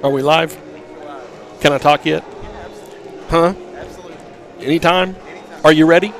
Are we live? Can I talk yet? Huh? Anytime? Are you ready?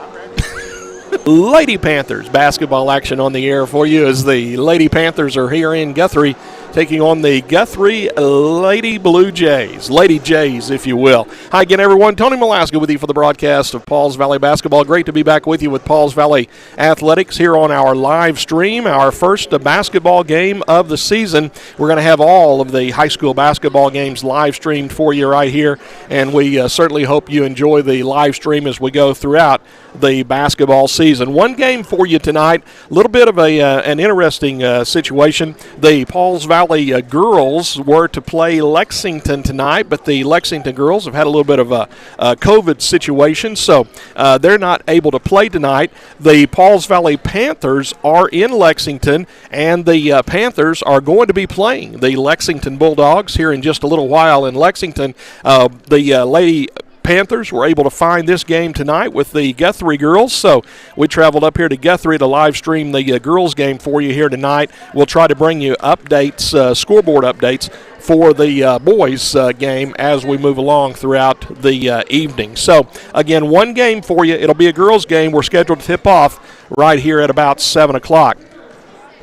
Lady Panthers basketball action on the air for you as the Lady Panthers are here in Guthrie taking on the Guthrie Lady Blue Jays. Lady Jays, if you will. Hi again, everyone. Tony Malaska with you for the broadcast of Pauls Valley Basketball. Great to be back with you with Pauls Valley Athletics here on our live stream, our first basketball game of the season. We're going to have all of the high school basketball games live streamed for you right here, and we certainly hope you enjoy the live stream as we go throughout the basketball season. One game for you tonight, a little bit of an interesting situation. The Pauls Valley girls were to play Lexington tonight, but the Lexington girls have had a little bit of a COVID situation, so they're not able to play tonight. The Pauls Valley Panthers are in Lexington, and the Panthers are going to be playing the Lexington Bulldogs here in just a little while in Lexington. The Lady Panthers were able to find this game tonight with the Guthrie girls, so we traveled up here to Guthrie to live stream the girls game for you here tonight. We'll try to bring you updates, scoreboard updates for the boys game as we move along throughout the evening. So again, one game for you. It'll be a girls game. We're scheduled to tip off right here at about 7 o'clock.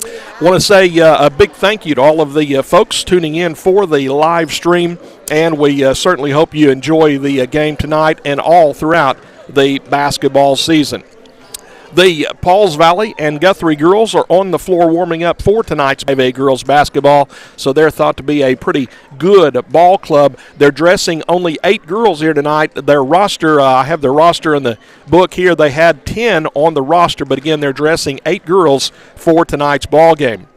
I want to say a big thank you to all of the folks tuning in for the live stream, and we certainly hope you enjoy the game tonight and all throughout the basketball season. The Pauls Valley and Guthrie girls are on the floor warming up for tonight's 5A girls basketball, so they're thought to be a pretty good ball club. They're dressing only 8 girls here tonight. Their roster, I have their roster in the book here. They had 10 on the roster, but again, they're dressing 8 girls for tonight's ball game.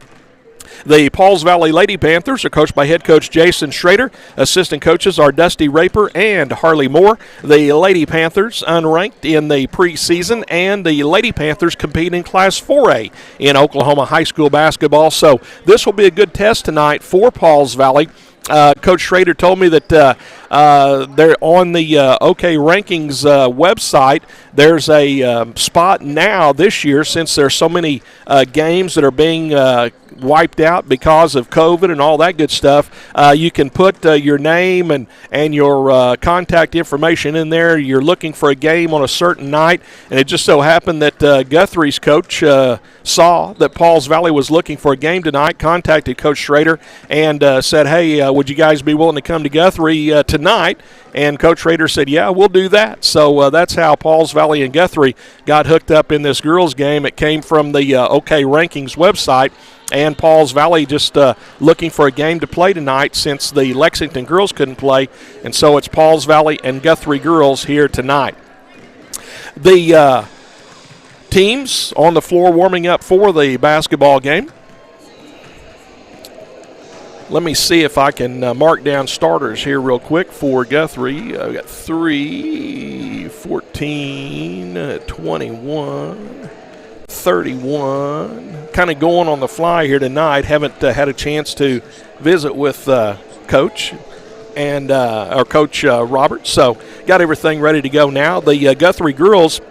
The Pauls Valley Lady Panthers are coached by head coach Jason Schrader. Assistant coaches are Dusty Raper and Harley Moore. The Lady Panthers unranked in the preseason, and the Lady Panthers compete in Class 4A in Oklahoma high school basketball. So this will be a good test tonight for Pauls Valley. Coach Schrader told me that they're on the OK Rankings website. There's a spot now this year, since there's so many games that are being wiped out because of COVID and all that good stuff. You can put your name and your contact information in there. You're looking for a game on a certain night, and it just so happened that Guthrie's coach saw that Pauls Valley was looking for a game tonight, contacted Coach Schrader, and said, hey, would you guys be willing to come to Guthrie tonight? And Coach Schrader said, yeah, we'll do that. So that's how Pauls Valley and Guthrie got hooked up in this girls game. It came from the OK Rankings website, and Pauls Valley just looking for a game to play tonight since the Lexington girls couldn't play, and so it's Pauls Valley and Guthrie girls here tonight. The teams on the floor warming up for the basketball game. Let me see if I can mark down starters here real quick for Guthrie. I've got 3, 14, 21, 31. Kind of going on the fly here tonight. Haven't had a chance to visit with Coach and or Coach Robert. So got everything ready to go now. The Guthrie girls,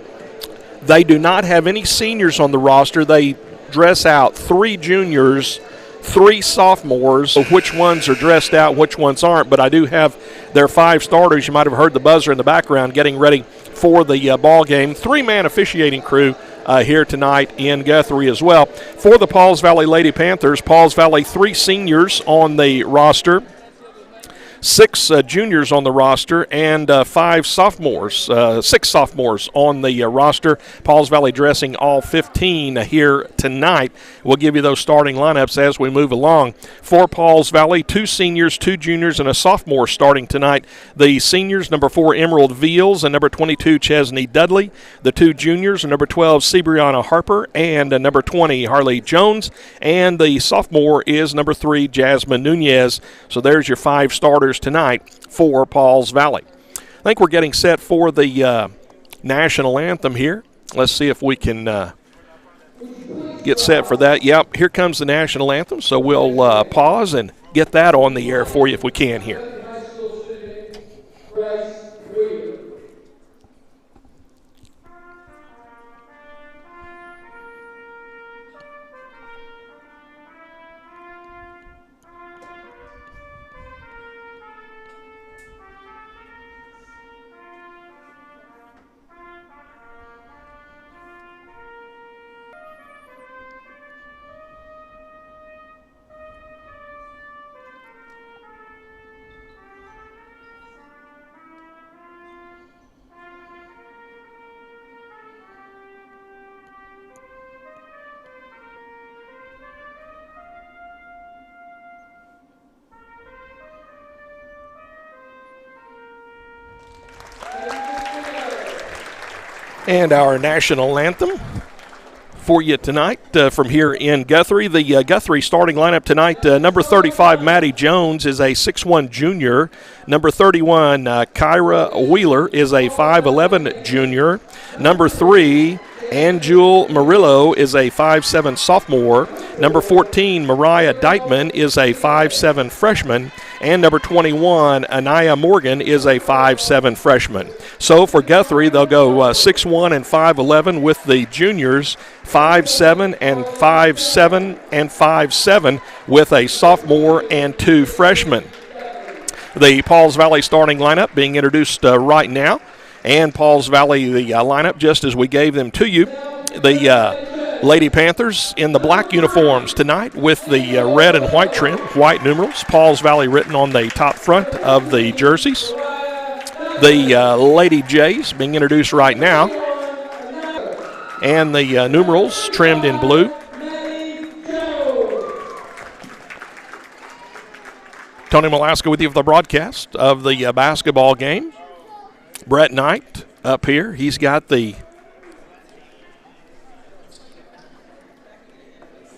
they do not have any seniors on the roster. They dress out 3 juniors, 3 sophomores. So which ones are dressed out, which ones aren't, but I do have their 5 starters. You might have heard the buzzer in the background getting ready for the ball game. 3-man officiating crew here tonight in Guthrie as well. For the Pauls Valley Lady Panthers, Pauls Valley 3 seniors on the roster, 6 juniors on the roster, and 5 sophomores, 6 sophomores on the roster. Pauls Valley dressing all 15 here tonight. We'll give you those starting lineups as we move along. For Pauls Valley, 2 seniors, 2 juniors, and a sophomore starting tonight. The seniors, number 4, Emerald Veals, and number 22, Chesney Dudley. The 2 juniors are number 12, Sebrianna Harper, and number 20, Harley Jones. And the sophomore is number 3, Jasmine Nunez. So there's your 5 starters tonight for Pauls Valley. I think we're getting set for the national anthem here. Let's see if we can get set for that. Yep, here comes the national anthem, so we'll pause and get that on the air for you if we can here. And our national anthem for you tonight from here in Guthrie. The Guthrie starting lineup tonight, number 35, Maddie Jones, is a 6'1 junior. Number 31, Kyra Wheeler, is a 5'11 junior. Number 3, Anjul Murillo, is a 5'7 sophomore. Number 14, Mariah Deitman, is a 5'7 freshman. And number 21, Anaya Morgan, is a 5'7 freshman. So for Guthrie, they'll go 6'1 and 5'11 with the juniors, 5'7 and 5'7 and 5'7 with a sophomore and 2 freshmen. The Pauls Valley starting lineup being introduced right now. And Pauls Valley, the lineup, just as we gave them to you. The Lady Panthers in the black uniforms tonight with the red and white trim, white numerals. Pauls Valley written on the top front of the jerseys. The Lady Jays being introduced right now. And the numerals trimmed in blue. Tony Malaska with you for the broadcast of the basketball game. Brett Knight up here. He's got the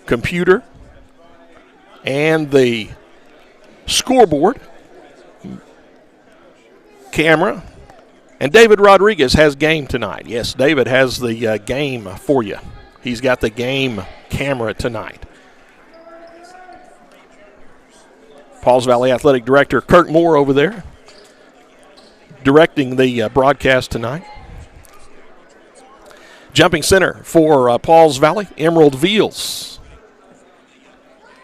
computer and the scoreboard, camera, and David Rodriguez has game tonight. Yes, David has the game for you. He's got the game camera tonight. Pauls Valley Athletic Director Kirk Moore over there directing the broadcast tonight. Jumping center for Pauls Valley, Emerald Veals.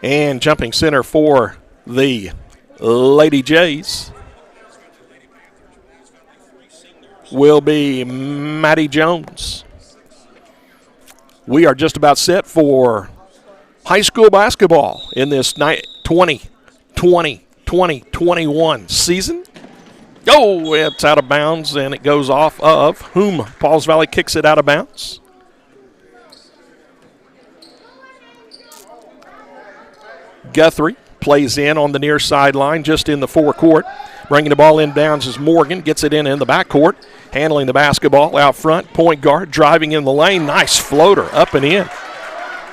And jumping center for the Lady Jays will be Maddie Jones. We are just about set for high school basketball in this 2020-2021 season. Oh, it's out of bounds, and it goes off of whom? Pauls Valley kicks it out of bounds. Guthrie plays in on the near sideline, just in the forecourt. Bringing the ball inbounds is Morgan. Gets it in the backcourt. Handling the basketball out front. Point guard driving in the lane. Nice floater up and in.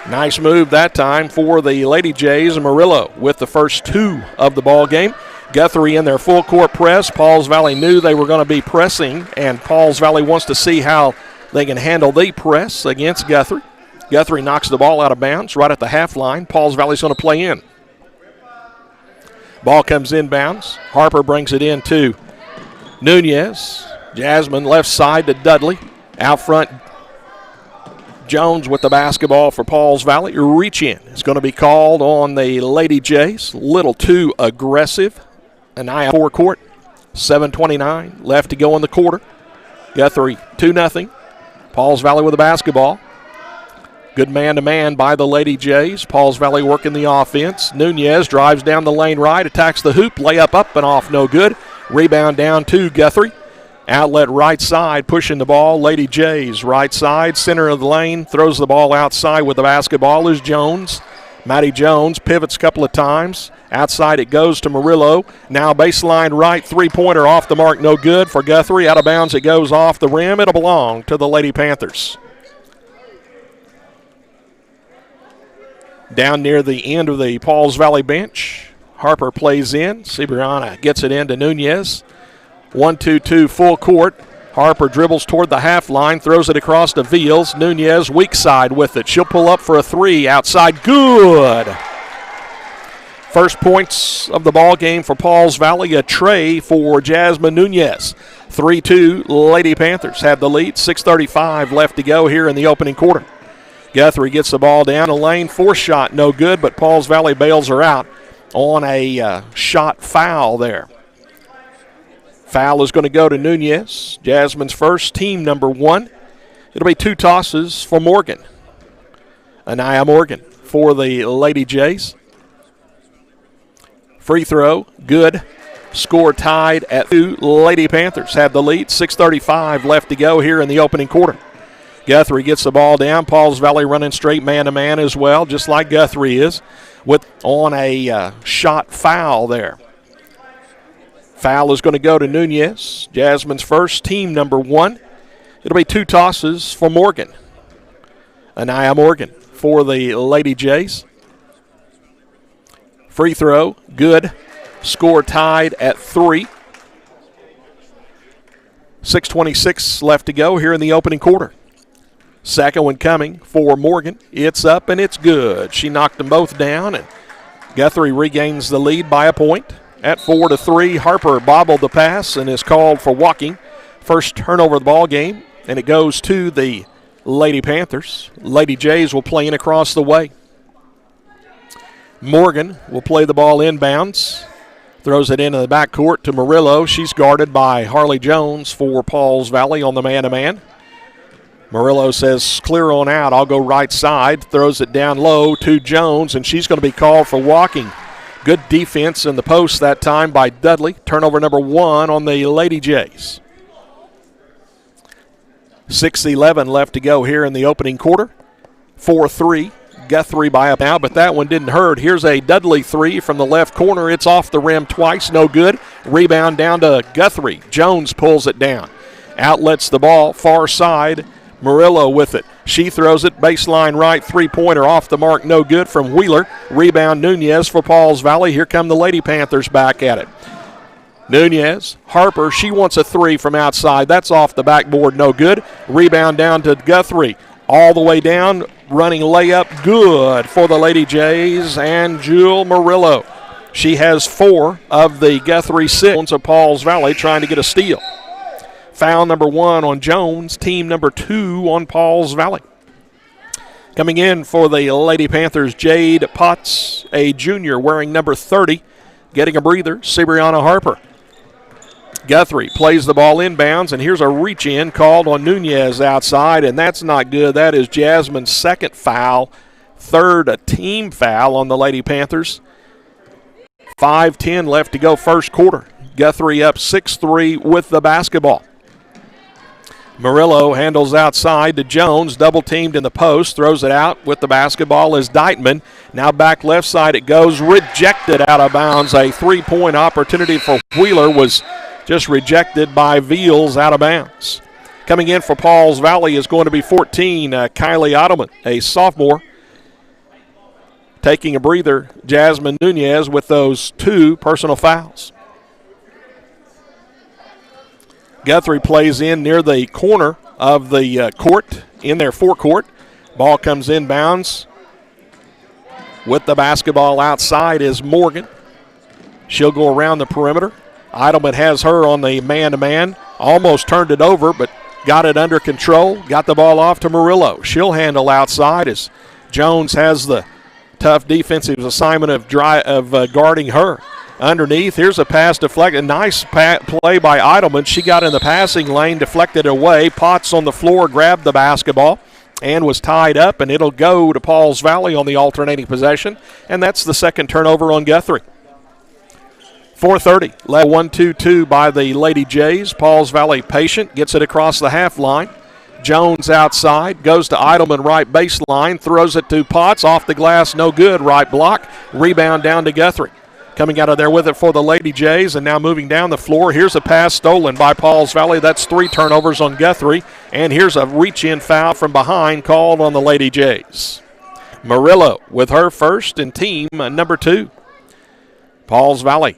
Nice move that time for the Lady Jays. Murillo with the first 2 of the ball game. Guthrie in their full court press. Pauls Valley knew they were going to be pressing, and Pauls Valley wants to see how they can handle the press against Guthrie. Guthrie knocks the ball out of bounds right at the half line. Pauls Valley's going to play in. Ball comes inbounds. Harper brings it in to Nunez. Jasmine left side to Dudley. Out front, Jones with the basketball for Pauls Valley. Reach in. It's going to be called on the Lady Jays. Little too aggressive. Anaya forecourt. 7:29 left to go in the quarter. Guthrie 2-0. Pauls Valley with the basketball. Good man-to-man by the Lady Jays. Pauls Valley working the offense. Nunez drives down the lane right, attacks the hoop, layup up and off, no good. Rebound down to Guthrie. Outlet right side, pushing the ball. Lady Jays right side, center of the lane, throws the ball outside with the basketball is Jones. Maddie Jones pivots a couple of times. Outside it goes to Murillo. Now baseline right, three-pointer off the mark, no good for Guthrie. Out of bounds it goes off the rim. It'll belong to the Lady Panthers. Down near the end of the Pauls Valley bench, Harper plays in. Cibriana gets it into Nunez. 1-2-2 full court. Harper dribbles toward the half line, throws it across to Veals. Nunez weak side with it. She'll pull up for a 3 outside. Good. First points of the ball game for Pauls Valley. A tray for Jasmine Nunez. 3-2 Lady Panthers have the lead. 6:35 left to go here in the opening quarter. Guthrie gets the ball down the lane. 4 shot, no good, but Pauls Valley bails her out on a shot foul there. – Foul is going to go to Nunez. Jasmine's first, team number 1. It'll be 2 tosses for Morgan. Anaya Morgan for the Lady Jays. Free throw, good. Score tied at 2. Lady Panthers have the lead. 6:35 left to go here in the opening quarter. Guthrie gets the ball down. Pauls Valley running straight man-to-man as well, just like Guthrie is, on a shot foul there. Foul is going to go to Nunez. Jasmine's first, team number 1. It'll be 2 tosses for Morgan. Anaya Morgan for the Lady Jays. Free throw, good. Score tied at 3. 6:26 left to go here in the opening quarter. Second one coming for Morgan. It's up and it's good. She knocked them both down, and Guthrie regains the lead by a point. At 4-3, Harper bobbled the pass and is called for walking. First turnover of the ball game, and it goes to the Lady Panthers. Lady Jays will play in across the way. Morgan will play the ball inbounds. Throws it into the backcourt to Murillo. She's guarded by Harley Jones for Pauls Valley on the man-to-man. Murillo says, clear on out. I'll go right side. Throws it down low to Jones, and she's going to be called for walking. Good defense in the post that time by Dudley. Turnover number 1 on the Lady Jays. 6:11 left to go here in the opening quarter. 4-3. Guthrie by a now, but that one didn't hurt. Here's a Dudley 3 from the left corner. It's off the rim twice. No good. Rebound down to Guthrie. Jones pulls it down. Outlets the ball. Far side. Murillo with it. She throws it baseline right, 3-pointer off the mark, no good from Wheeler. Rebound Nunez for Pauls Valley. Here come the Lady Panthers back at it. Nunez, Harper, she wants a 3 from outside. That's off the backboard, no good. Rebound down to Guthrie. All the way down, running layup, good for the Lady Jays and Jewel Murillo. She has 4 of the Guthrie 6 of Pauls Valley trying to get a steal. Foul number 1 on Jones, team number 2 on Pauls Valley. Coming in for the Lady Panthers, Jade Potts, a junior wearing number 30, getting a breather, Cibriana Harper. Guthrie plays the ball inbounds, and here's a reach-in called on Nunez outside, and that's not good. That is Jasmine's 2nd foul, 3rd a team foul on the Lady Panthers. 5:10 left to go first quarter. Guthrie up 6-3 with the basketball. Murillo handles outside to Jones, double-teamed in the post, throws it out with the basketball is Deitman. Now back left side it goes, rejected out of bounds. A 3-point opportunity for Wheeler was just rejected by Veals out of bounds. Coming in for Pauls Valley is going to be 14, Kylie Ottoman, a sophomore. Taking a breather, Jasmine Nunez with those 2 personal fouls. Guthrie plays in near the corner of the court, in their forecourt. Ball comes inbounds. With the basketball outside is Morgan. She'll go around the perimeter. Eidelman has her on the man-to-man. Almost turned it over, but got it under control. Got the ball off to Murillo. She'll handle outside as Jones has the tough defensive assignment of guarding her. Underneath, here's a pass deflected. Nice play by Eidelman. She got in the passing lane, deflected away. Potts on the floor grabbed the basketball and was tied up, and it'll go to Pauls Valley on the alternating possession, and that's the 2nd turnover on Guthrie. 4:30, led 1-2-2 by the Lady Jays. Pauls Valley patient, gets it across the half line. Jones outside, goes to Eidelman right baseline, throws it to Potts, off the glass, no good, right block. Rebound down to Guthrie. Coming out of there with it for the Lady Jays, and now moving down the floor. Here's a pass stolen by Pauls Valley. That's 3 turnovers on Guthrie. And here's a reach-in foul from behind called on the Lady Jays. Murillo with her first and team number 2. Pauls Valley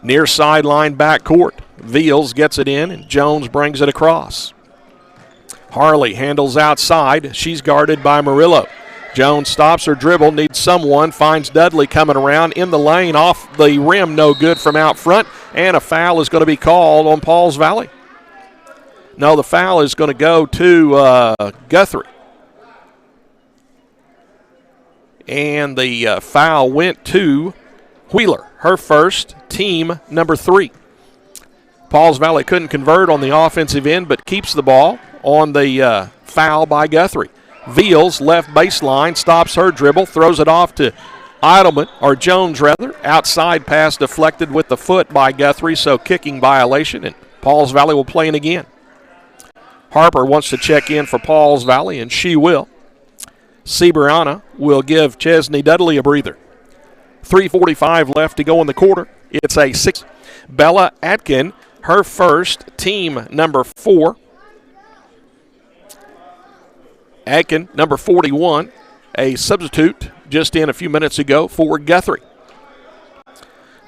near sideline backcourt. Veals gets it in, and Jones brings it across. Harley handles outside. She's guarded by Murillo. Jones stops her dribble, needs someone, finds Dudley coming around in the lane, off the rim, no good from out front, and a foul is going to be called on Pauls Valley. No, the foul is going to go to Guthrie. And the foul went to Wheeler, her first, team number 3. Pauls Valley couldn't convert on the offensive end, but keeps the ball on the foul by Guthrie. Veals, left baseline, stops her dribble, throws it off to Eidelman, or Jones rather. Outside pass deflected with the foot by Guthrie, so kicking violation, and Pauls Valley will play it again. Harper wants to check in for Pauls Valley, and she will. Cibriana will give Chesney Dudley a breather. 3:45 left to go in the quarter. It's a 6. Bella Atkin, her first, team number 4. Aiken, number 41, a substitute just in a few minutes ago for Guthrie.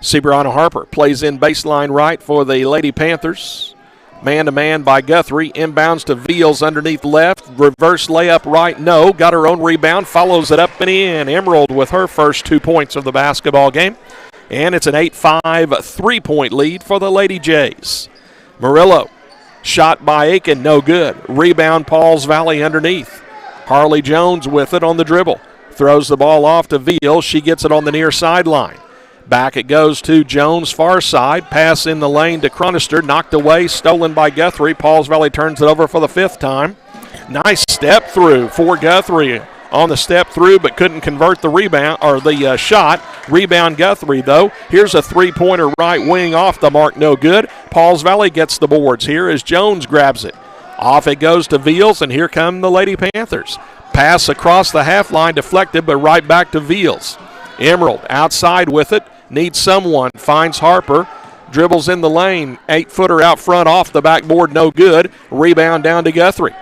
Seabriana Harper plays in baseline right for the Lady Panthers. Man-to-man by Guthrie. Inbounds to Veals underneath left. Reverse layup right, no. Got her own rebound. Follows it up and in. Emerald with her first 2 points of the basketball game. And it's an 8-5 3-point lead for the Lady Jays. Murillo. Shot by Aiken, no good. Rebound, Pauls Valley underneath. Harley Jones with it on the dribble. Throws the ball off to Veals. She gets it on the near sideline. Back it goes to Jones, far side. Pass in the lane to Cronister. Knocked away, stolen by Guthrie. Pauls Valley turns it over for the 5th time. Nice step through for Guthrie on the step through, but couldn't convert the rebound or the shot. Rebound Guthrie, though. Here's a three-pointer right wing off the mark, no good. Pauls Valley gets the boards here as Jones grabs it. Off it goes to Veals, and here come the Lady Panthers. Pass across the half line, deflected, but right back to Veals. Emerald outside with it. Needs someone. Finds Harper. Dribbles in the lane. 8-footer out front off the backboard. No good. Rebound down to Guthrie.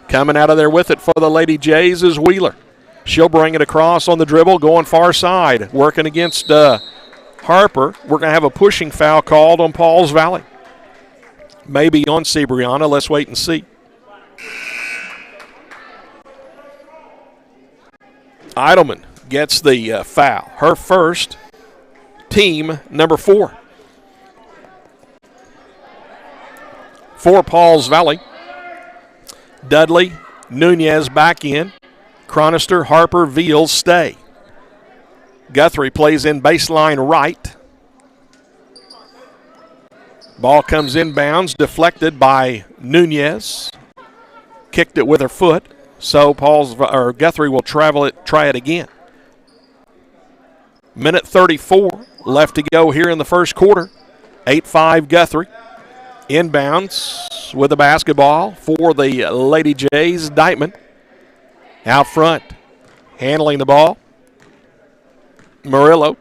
Coming out of there with it for the Lady Jays is Wheeler. She'll bring it across on the dribble. Going far side. Working against Harper. We're going to have a pushing foul called on Pauls Valley. Maybe on Seabriana. Let's wait and see. Eidelman gets the foul. Her first. Team number 4. For Pauls Valley. Dudley, Nunez back in. Cronister, Harper, Veals stay. Guthrie plays in baseline right. Ball comes inbounds, deflected by Nunez. Kicked it with her foot, so Guthrie will try it again. Minute 34 left to go here in the first quarter. 8-5 Guthrie. Inbounds with the basketball for the Lady Jays. Deitman out front, handling the ball. Murillo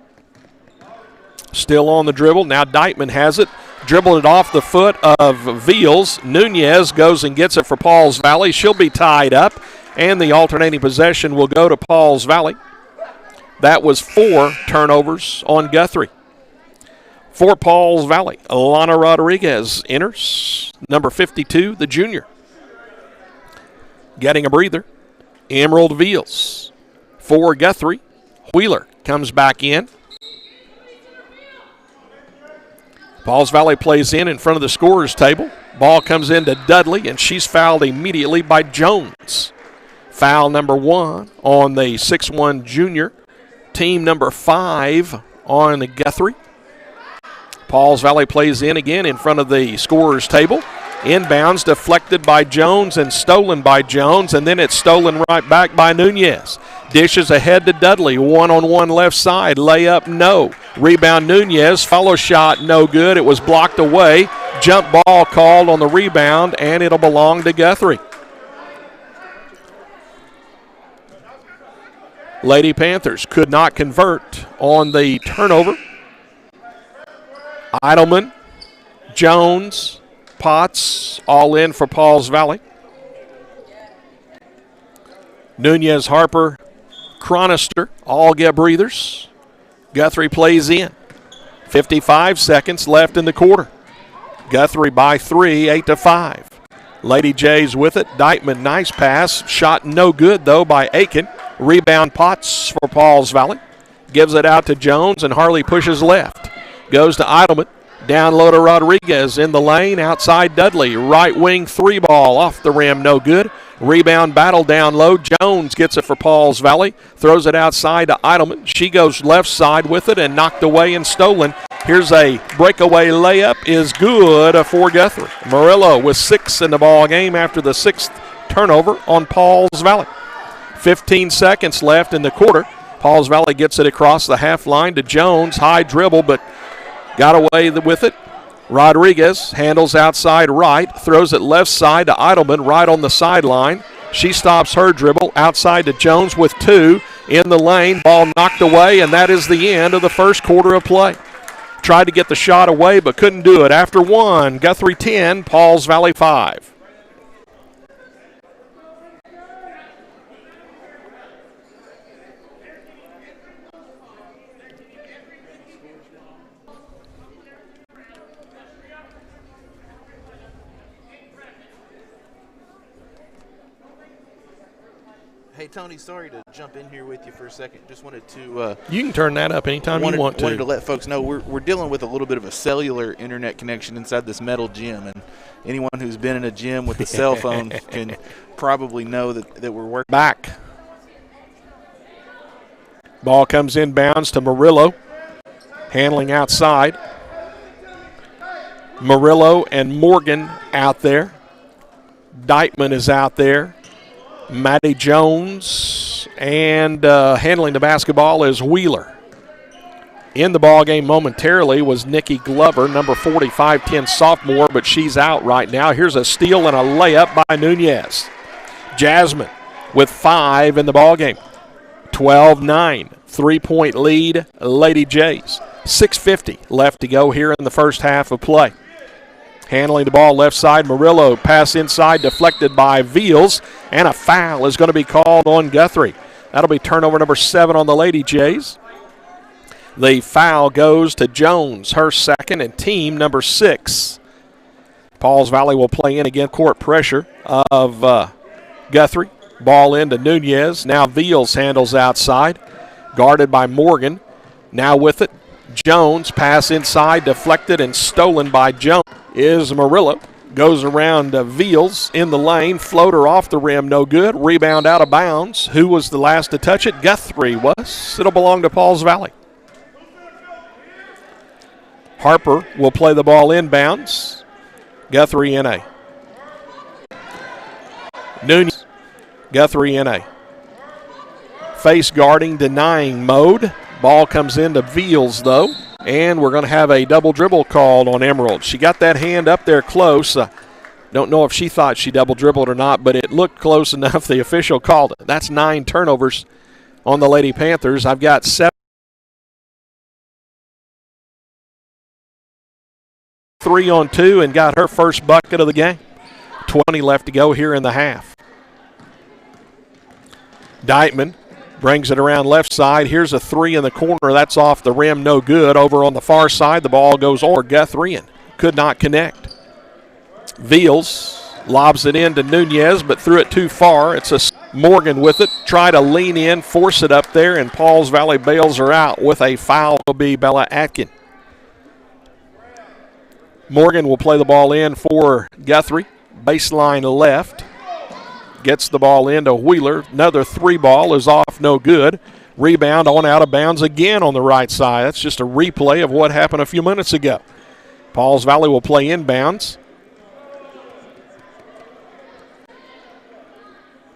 still on the dribble. Now Deitman has it. Dribbled it off the foot of Veals. Nunez goes and gets it for Pauls Valley. She'll be tied up, and the alternating possession will go to Pauls Valley. That was 4 turnovers on Guthrie. For Pauls Valley, Alana Rodriguez enters. Number 52, the junior. Getting a breather, Emerald Veals. For Guthrie, Wheeler comes back in. Pauls Valley plays in front of the scorer's table. Ball comes into Dudley, and she's fouled immediately by Jones. Foul number 1 on the 6'1 junior. Team number 5 on Guthrie. Pauls Valley plays in again in front of the scorer's table. Inbounds deflected by Jones and stolen by Jones, and then it's stolen right back by Nunez. Dishes ahead to Dudley, one-on-one left side, layup, no. Rebound Nunez, follow shot, no good. It was blocked away. Jump ball called on the rebound, and it'll belong to Guthrie. Lady Panthers could not convert on the turnover. Eidelman, Jones, Potts, all in for Pauls Valley. Nunez, Harper, Cronister, all get breathers. Guthrie plays in. 55 seconds left in the quarter. Guthrie by 3, 8-5. Lady Jays with it. Deitman, nice pass. Shot no good, though, by Aiken. Rebound Potts for Pauls Valley. Gives it out to Jones, and Harley pushes left. Goes to Eidelman. Down low to Rodriguez in the lane. Outside Dudley. Right wing 3 ball off the rim. No good. Rebound battle down low. Jones gets it for Pauls Valley. Throws it outside to Eidelman. She goes left side with it and knocked away and stolen. Here's a breakaway layup. Is good for Guthrie. Murillo with 6 in the ball game after the 6th turnover on Pauls Valley. 15 seconds left in the quarter. Pauls Valley gets it across the half line to Jones. High dribble, but got away with it. Rodriguez handles outside right, throws it left side to Eidelman right on the sideline. She stops her dribble outside to Jones with 2 in the lane. Ball knocked away, and that is the end of the first quarter of play. Tried to get the shot away, but couldn't do it. After 1, Guthrie 10, Pauls Valley 5. Hey, Tony, sorry to jump in here with you for a second. Just wanted to you can turn that up anytime you want to. Wanted to let folks know we're dealing with a little bit of a cellular internet connection inside this metal gym, and anyone who's been in a gym with a cell phone can probably know that we're working. Back. Ball comes inbounds to Murillo. Handling outside. Murillo and Morgan out there. Deitman is out there. Maddie Jones, and handling the basketball is Wheeler. In the ball game momentarily was Nikki Glover, number 45-10 sophomore, but she's out right now. Here's a steal and a layup by Nunez. Jasmine with 5 in the ball game. 12-9, 3-point lead, Lady Jays. 6:50 left to go here in the first half of play. Handling the ball left side, Murillo, pass inside, deflected by Veals, and a foul is going to be called on Guthrie. That'll be turnover number 7 on the Lady Jays. The foul goes to Jones, her second, and team number 6. Pauls Valley will play in again, court pressure of Guthrie. Ball into Nunez. Now Veals handles outside, guarded by Morgan. Now with it, Jones, pass inside, deflected and stolen by Jones. Is Murillo. Goes around Veals in the lane. Floater off the rim, no good. Rebound out of bounds. Who was the last to touch it? Guthrie was. It'll belong to Pauls Valley. Harper will play the ball inbounds. Guthrie in a. Nunez. Guthrie in a. Face guarding, denying mode. Ball comes into Veals, though. And we're going to have a double dribble called on Emerald. She got that hand up there close. Don't know if she thought she double dribbled or not, but it looked close enough. The official called it. That's 9 turnovers on the Lady Panthers. I've got 7. 3-on-2 and got her first bucket of the game. 20 left to go here in the half. Deitman brings it around left side. Here's a 3 in the corner. That's off the rim, no good. Over on the far side, the ball goes on Guthrie and could not connect. Veals lobs it in to Nunez, but threw it too far. It's a Morgan with it. Try to lean in, force it up there, and Pauls Valley bails her out with a foul. Will be Bella Atkin. Morgan will play the ball in for Guthrie. Baseline left. Gets the ball into Wheeler. Another 3 ball is off, no good. Rebound on out of bounds again on the right side. That's just a replay of what happened a few minutes ago. Pauls Valley will play inbounds.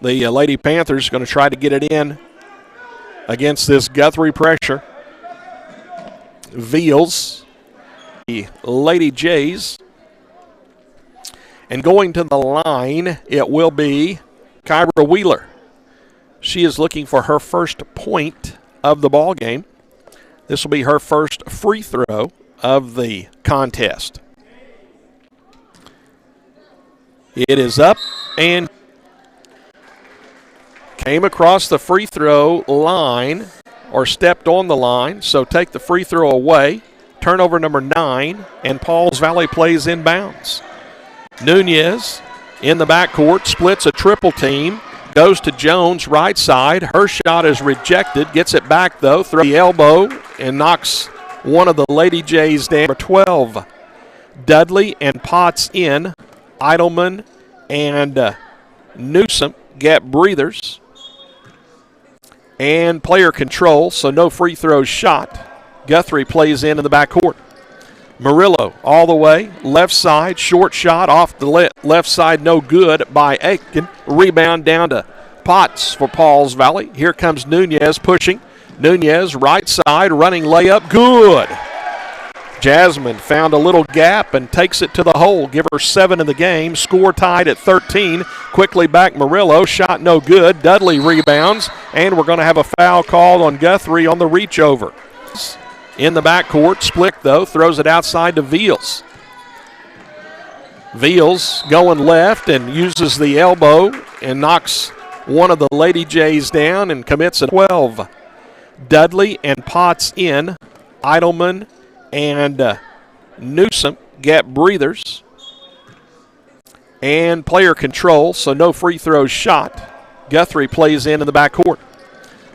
The Lady Panthers going to try to get it in against this Guthrie pressure. Veals, the Lady Jays. And going to the line, it will be Kyra Wheeler. She is looking for her first point of the ball game. This will be her first free throw of the contest. It is up and came across the free throw line or stepped on the line, so take the free throw away. Turnover number 9, and Pauls Valley plays inbounds. Nunez in the backcourt, splits a triple team, goes to Jones, right side. Her shot is rejected, gets it back, though, through the elbow, and knocks one of the Lady Jays down. Number 12, Dudley and Potts in. Eidelman and Newsom get breathers. And player control, so no free throws shot. Guthrie plays in the backcourt. Murillo all the way, left side, short shot off the left side, no good by Aiken. Rebound down to Potts for Pauls Valley. Here comes Nunez pushing. Nunez right side, running layup, good. Jasmine found a little gap and takes it to the hole. Give her 7 in the game. Score tied at 13. Quickly back Murillo, shot no good. Dudley rebounds, and we're going to have a foul called on Guthrie on the reach over. In the backcourt, split though, throws it outside to Veals. Veals going left and uses the elbow and knocks one of the Lady Jays down and commits a 12. Dudley and Potts in. Eidelman and Newsom get breathers. And player control, so no free throws shot. Guthrie plays in the backcourt.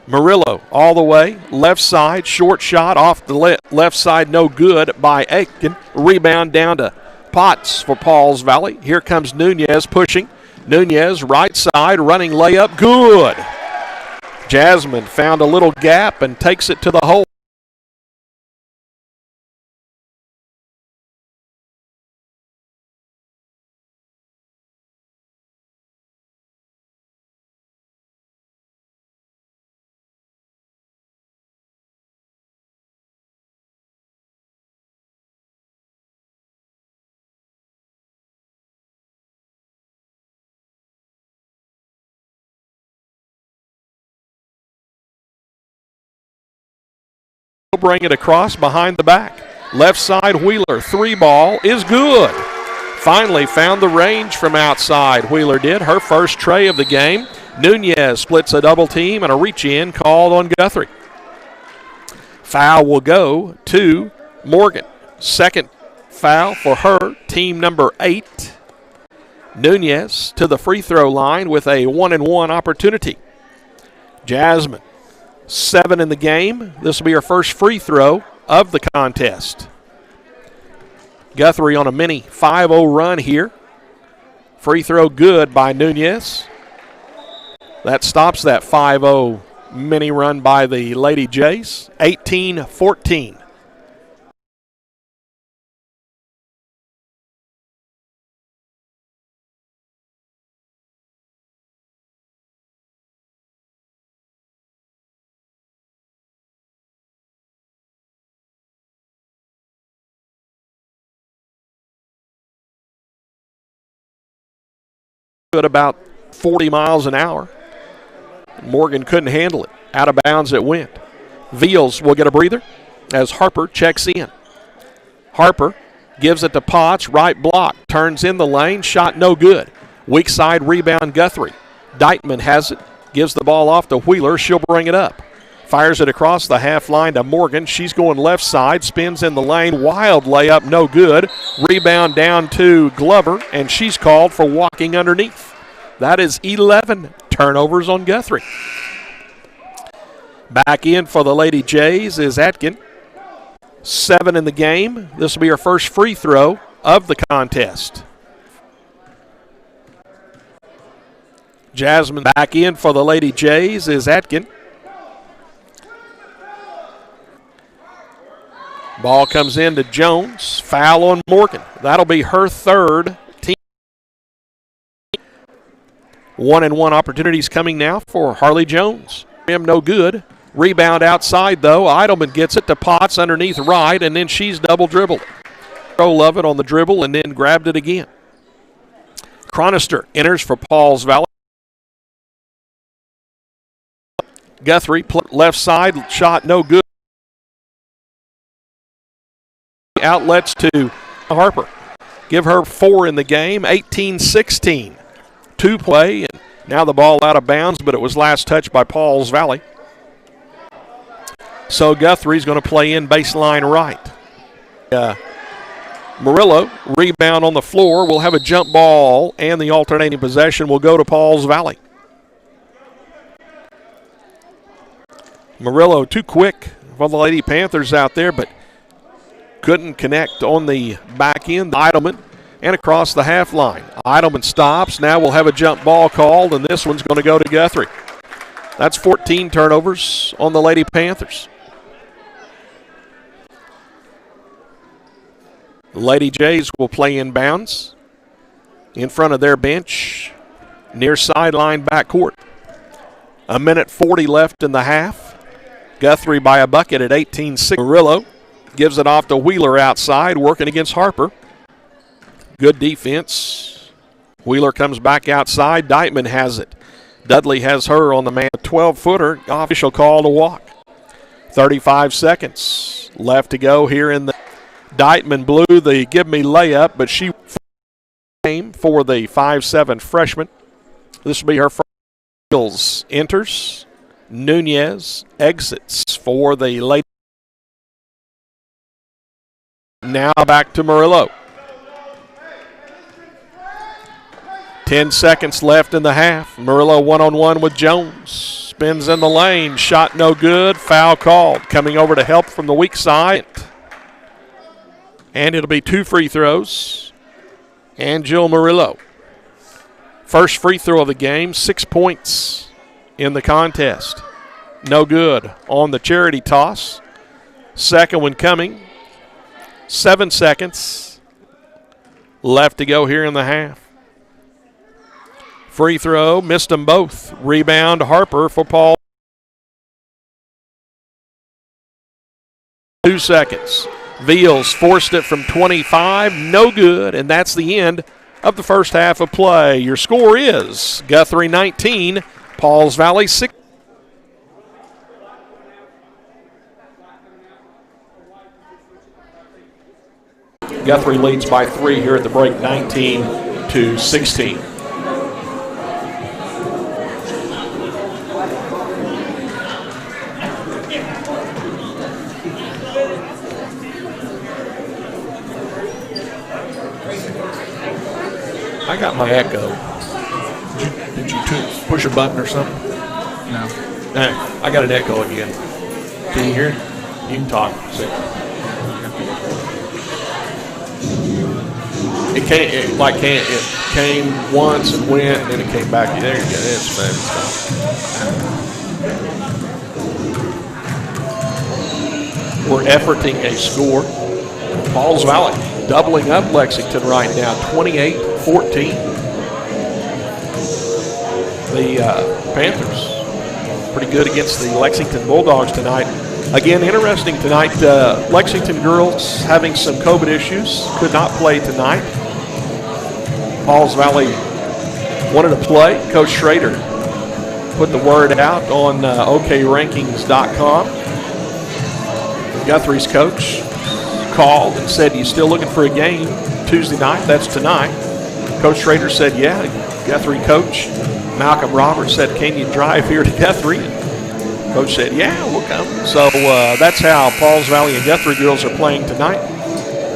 Murillo all the way, left side, short shot off the left side, no good by Aiken. Rebound down to Potts for Pauls Valley. Here comes Nunez pushing. Nunez right side, running layup, good. Jasmine found a little gap and takes it to the hole. Bring it across behind the back. Left side, Wheeler, 3-ball is good. Finally found the range from outside. Wheeler did, her first tray of the game. Nunez splits a double team and a reach-in called on Guthrie. Foul will go to Morgan. Second foul for her, team number 8. Nunez to the free throw line with a 1-and-1 opportunity. Jasmine, 7 in the game. This will be her first free throw of the contest. Guthrie on a mini 5-0 run here. Free throw good by Nunez. That stops that 5-0 mini run by the Lady Jays. 18-14. At about 40 miles an hour. Morgan couldn't handle it. Out of bounds it went. Veals will get a breather as Harper checks in. Harper gives it to Potts, right block, turns in the lane, shot no good. Weak side rebound Guthrie. Deitman has it, gives the ball off to Wheeler, she'll bring it up. Fires it across the half line to Morgan. She's going left side, spins in the lane, wild layup, no good. Rebound down to Glover, and she's called for walking underneath. That is 11 turnovers on Guthrie. Back in for the Lady Jays is Atkin. 7 in the game. This will be her first free throw of the contest. Jasmine back in for the Lady Jays is Atkin. Ball comes in to Jones. Foul on Morgan. That'll be her third team. 1-and-1 opportunities coming now for Harley Jones. Rim no good. Rebound outside though. Eidelman gets it to Potts underneath right, and then she's double dribbled. Love it on the dribble and then grabbed it again. Chronister enters for Pauls Valley. Guthrie left side shot no good. Outlets to Harper. Give her 4 in the game, 18-16. 2 play, and now the ball out of bounds, but it was last touched by Pauls Valley. So Guthrie's going to play in baseline right. Murillo, rebound on the floor. We'll have a jump ball, and the alternating possession will go to Pauls Valley. Murillo too quick for the Lady Panthers out there, but couldn't connect on the back end. Eidelman and across the half line. Eidelman stops. Now we'll have a jump ball called, and this one's going to go to Guthrie. That's 14 turnovers on the Lady Panthers. The Lady Jays will play in bounds in front of their bench near sideline backcourt. 1:40 left in the half. Guthrie by a bucket at 18-6. Murillo gives it off to Wheeler outside, working against Harper. Good defense. Wheeler comes back outside. Deitman has it. Dudley has her on the man. 12-footer. Official call to walk. 35 seconds left to go here in the. Deitman blew the give me layup, but she came for the 5'7" freshman. This will be her first. Enters. Nunez exits for the late. Now back to Murillo. 10 seconds left in the half. Murillo one-on-one with Jones. Spins in the lane. Shot no good. Foul called. Coming over to help from the weak side. And it'll be 2 free throws. And Jill Murillo. First free throw of the game. 6 points in the contest. No good on the charity toss. Second one coming. 7 seconds left to go here in the half. Free throw, missed them both. Rebound, Harper for Paul. 2 seconds. Veals forced it from 25, no good, and that's the end of the first half of play. Your score is Guthrie 19, Pauls Valley 6. Guthrie leads by 3 here at the break, 19-16. I got my echo. Did you push a button or something? No. I got an echo again. Can you hear it? You can talk. It came once and went, and then it came back. There you go. It's maybe stop. We're efforting a score. Pauls Valley doubling up Lexington right now, 28-14. The Panthers pretty good against the Lexington Bulldogs tonight. Again, interesting tonight, Lexington girls having some COVID issues, could not play tonight. Pauls Valley wanted to play. Coach Schrader put the word out on OKRankings.com. Guthrie's coach called and said, "You still looking for a game Tuesday night?" That's tonight. Coach Schrader said, "Yeah." Guthrie coach Malcolm Roberts said, "Can you drive here to Guthrie?" And coach said, "Yeah, we'll come." So that's how Pauls Valley and Guthrie girls are playing tonight.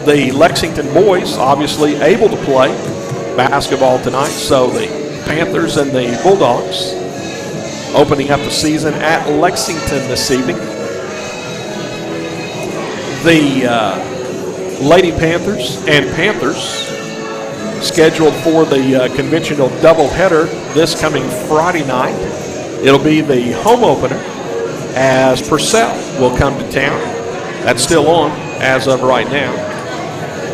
The Lexington boys obviously able to play basketball tonight. So the Panthers and the Bulldogs opening up the season at Lexington this evening. The Lady Panthers and Panthers scheduled for the conventional doubleheader this coming Friday night. It'll be the home opener as Purcell will come to town. That's still on as of right now.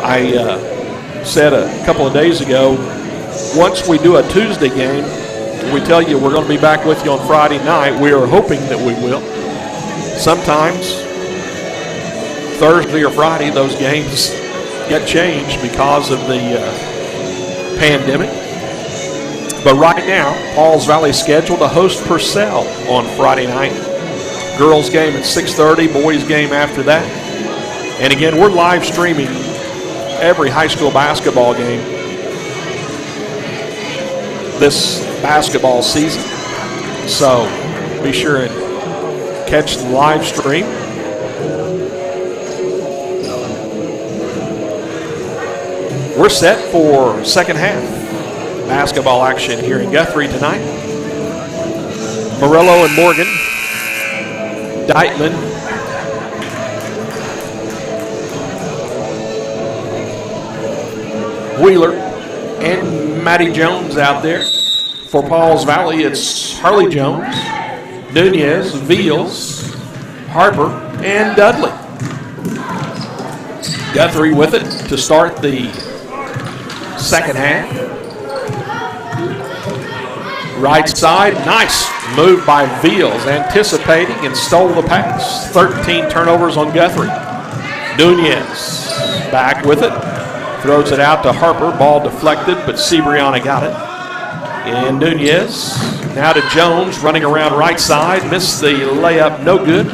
I said a couple of days ago, once we do a Tuesday game, we tell you we're going to be back with you on Friday night. We are hoping that we will. Sometimes Thursday or Friday, those games get changed because of the pandemic. But right now, Pauls Valley scheduled to host Purcell on Friday night. Girls game at 6:30, boys game after that. And again, we're live streaming every high school basketball game this basketball season. So be sure and catch the live stream. We're set for second half basketball action here in Guthrie tonight. Murillo and Morgan, Deitman, Wheeler, and Maddie Jones out there. For Pauls Valley, it's Harley Jones, Nunez, Veals, Harper, and Dudley. Guthrie with it to start the second half. Right side, nice move by Veals, anticipating and stole the pass. 13 turnovers on Guthrie. Nunez back with it, throws it out to Harper. Ball deflected, but Cibriana got it. And Nunez now to Jones, running around right side, missed the layup, no good.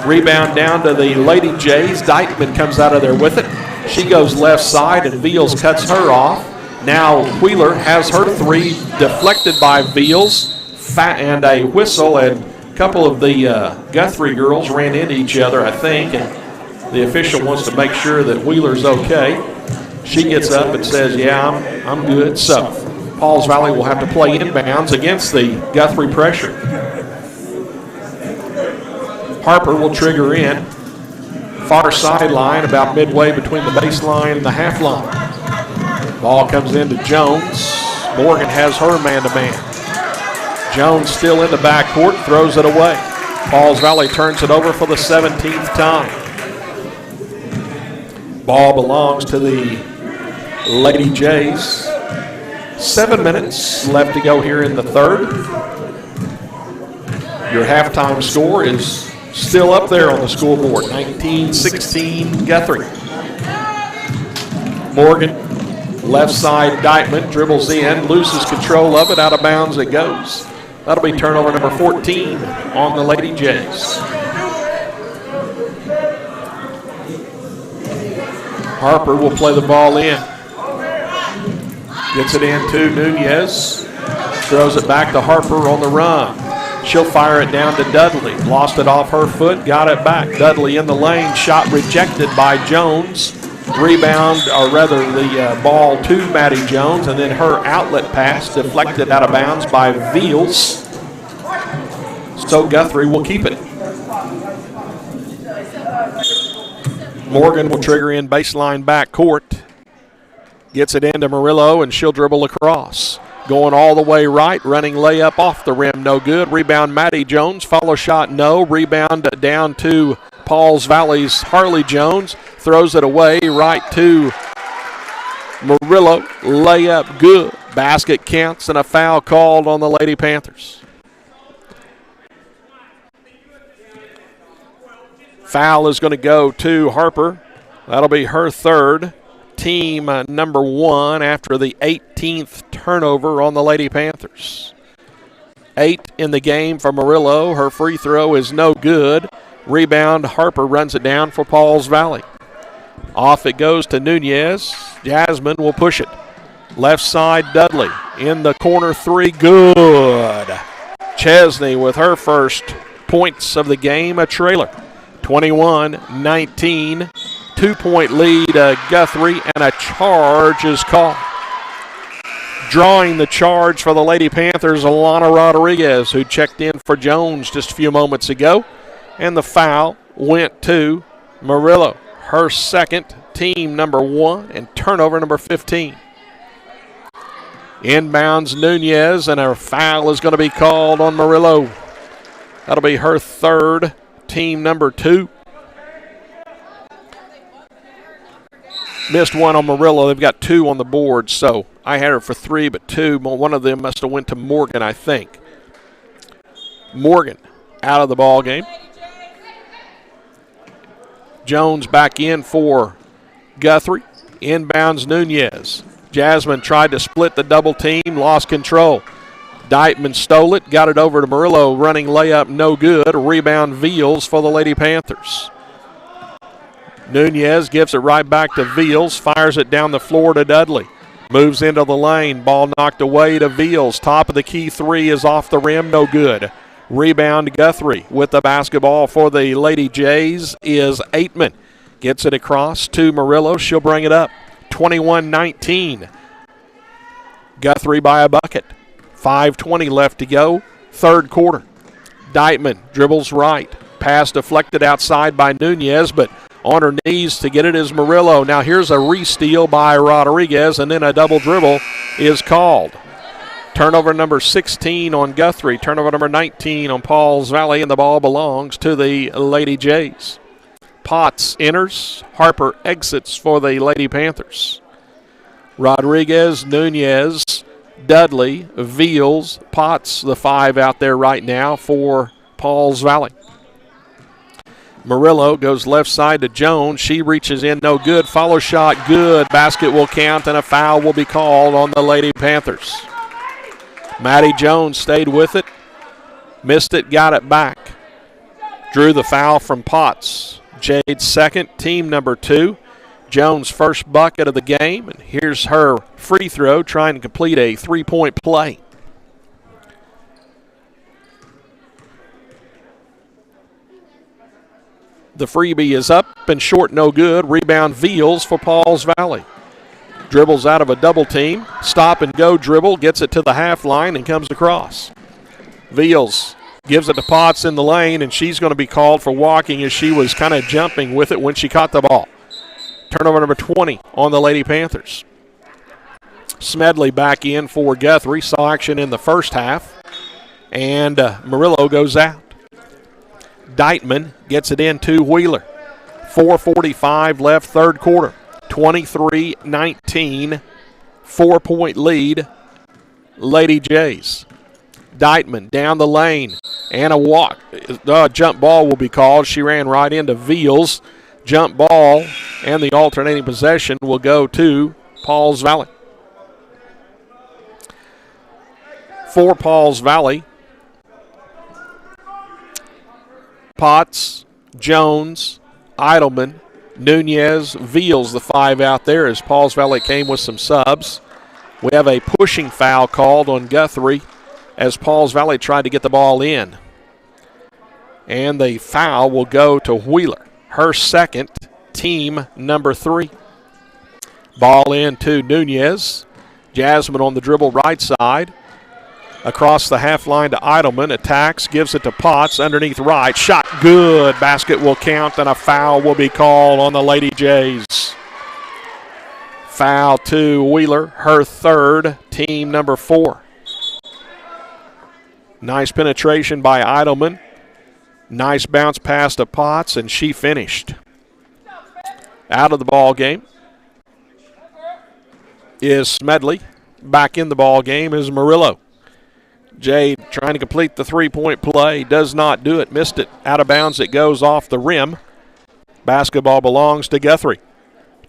Rebound down to the Lady Jays. Deitman comes out of there with it. She goes left side, and Veals cuts her off. Now Wheeler has her three deflected by Veals, and a whistle, and a couple of the Guthrie girls ran into each other, I think, and the official wants to make sure that Wheeler's okay. She gets up and says, "Yeah, I'm good." So Pauls Valley will have to play inbounds against the Guthrie pressure. Harper will trigger in. Far sideline, about midway between the baseline and the half line. Ball comes into Jones. Morgan has her man-to-man. Jones still in the backcourt, throws it away. Pauls Valley turns it over for the 17th time. Ball belongs to the Lady Jays. 7 minutes left to go here in the third. Your halftime score is still up there on the scoreboard, 19-16 Guthrie. Morgan, left side Dykeman, dribbles in, loses control of it, out of bounds it goes. That'll be turnover number 14 on the Lady Jays. Harper will play the ball in. Gets it in to Nunez. Throws it back to Harper on the run. She'll fire it down to Dudley. Lost it off her foot, got it back. Dudley in the lane, shot rejected by Jones. Rebound, or rather the ball to Maddie Jones, and then her outlet pass deflected out of bounds by Veals. So Guthrie will keep it. Morgan will trigger in baseline backcourt. Gets it into Murillo, and she'll dribble across. Going all the way right, running layup off the rim, no good. Rebound, Maddie Jones. Follow shot, no. Rebound down to Pauls Valley's Harley Jones. Throws it away right to Murillo. Layup, good. Basket counts, and a foul called on the Lady Panthers. Foul is going to go to Harper. That'll be her third. Team number 1 after the 18th turnover on the Lady Panthers. 8 in the game for Murillo. Her free throw is no good. Rebound, Harper runs it down for Pauls Valley. Off it goes to Nunez. Jasmine will push it. Left side, Dudley. In the corner, 3, good. Chesney with her first points of the game, a trailer. 21-19. 2-point lead, Guthrie, and a charge is called. Drawing the charge for the Lady Panthers, Alana Rodriguez, who checked in for Jones just a few moments ago. And the foul went to Murillo, her second, team number 1, and turnover number 15. Inbounds Nunez, and a foul is going to be called on Murillo. That'll be her third, team number 2. Missed one on Murillo. They've got 2 on the board, so I had her for 3, but 2. One of them must have went to Morgan, I think. Morgan out of the ball game. Jones back in for Guthrie. Inbounds Nunez. Jasmine tried to split the double team, lost control. Dykeman stole it, got it over to Murillo, running layup, no good. Rebound Veals for the Lady Panthers. Nunez gives it right back to Veals, fires it down the floor to Dudley. Moves into the lane, ball knocked away to Veals. Top of the key 3 is off the rim, no good. Rebound Guthrie with the basketball for the Lady Jays is Aitman. Gets it across to Murillo, she'll bring it up. 21-19. Guthrie by a bucket. 5:20 left to go, third quarter. Dykeman dribbles right. Pass deflected outside by Nunez, but on her knees to get it is Murillo. Now here's a re-steal by Rodriguez, and then a double dribble is called. Turnover number 16 on Guthrie. Turnover number 19 on Pauls Valley, and the ball belongs to the Lady Jays. Potts enters. Harper exits for the Lady Panthers. Rodriguez, Nunez, Dudley, Veals, Potts, the 5 out there right now for Pauls Valley. Murillo goes left side to Jones. She reaches in, no good. Follow shot, good. Basket will count, and a foul will be called on the Lady Panthers. Maddie Jones stayed with it. Missed it, got it back. Drew the foul from Potts. Jade's second, team number 2. Jones' first bucket of the game, and here's her free throw, trying to complete a 3-point play. The freebie is up and short, no good. Rebound Veals for Pauls Valley. Dribbles out of a double team. Stop and go dribble. Gets it to the half line and comes across. Veals gives it to Potts in the lane, and she's going to be called for walking as she was kind of jumping with it when she caught the ball. Turnover number 20 on the Lady Panthers. Smedley back in for Guthrie. Saw action in the first half. And Murillo goes out. Deitman gets it in to Wheeler. 4:45 left, third quarter. 23-19. 4-point lead. Lady Jays. Deitman down the lane. And a walk. Jump ball will be called. She ran right into Veals. Jump ball and the alternating possession will go to Pauls Valley. For Pauls Valley, Potts, Jones, Eidelman, Nunez, Veals, the five out there as Pauls Valley came with some subs. We have a pushing foul called on Guthrie as Pauls Valley tried to get the ball in. And the foul will go to Wheeler. Her second, team number 3. Ball in to Nunez. Jasmine on the dribble right side. Across the half line to Eidelman. Attacks, gives it to Potts underneath right. Shot good. Basket will count and a foul will be called on the Lady Jays. Foul to Wheeler. Her third, team number 4. Nice penetration by Eidelman. Nice bounce pass to Potts, and she finished. Out of the ball game is Smedley. Back in the ball game is Murillo. Jade trying to complete the three-point play. Does not do it. Missed it. Out of bounds. It goes off the rim. Basketball belongs to Guthrie.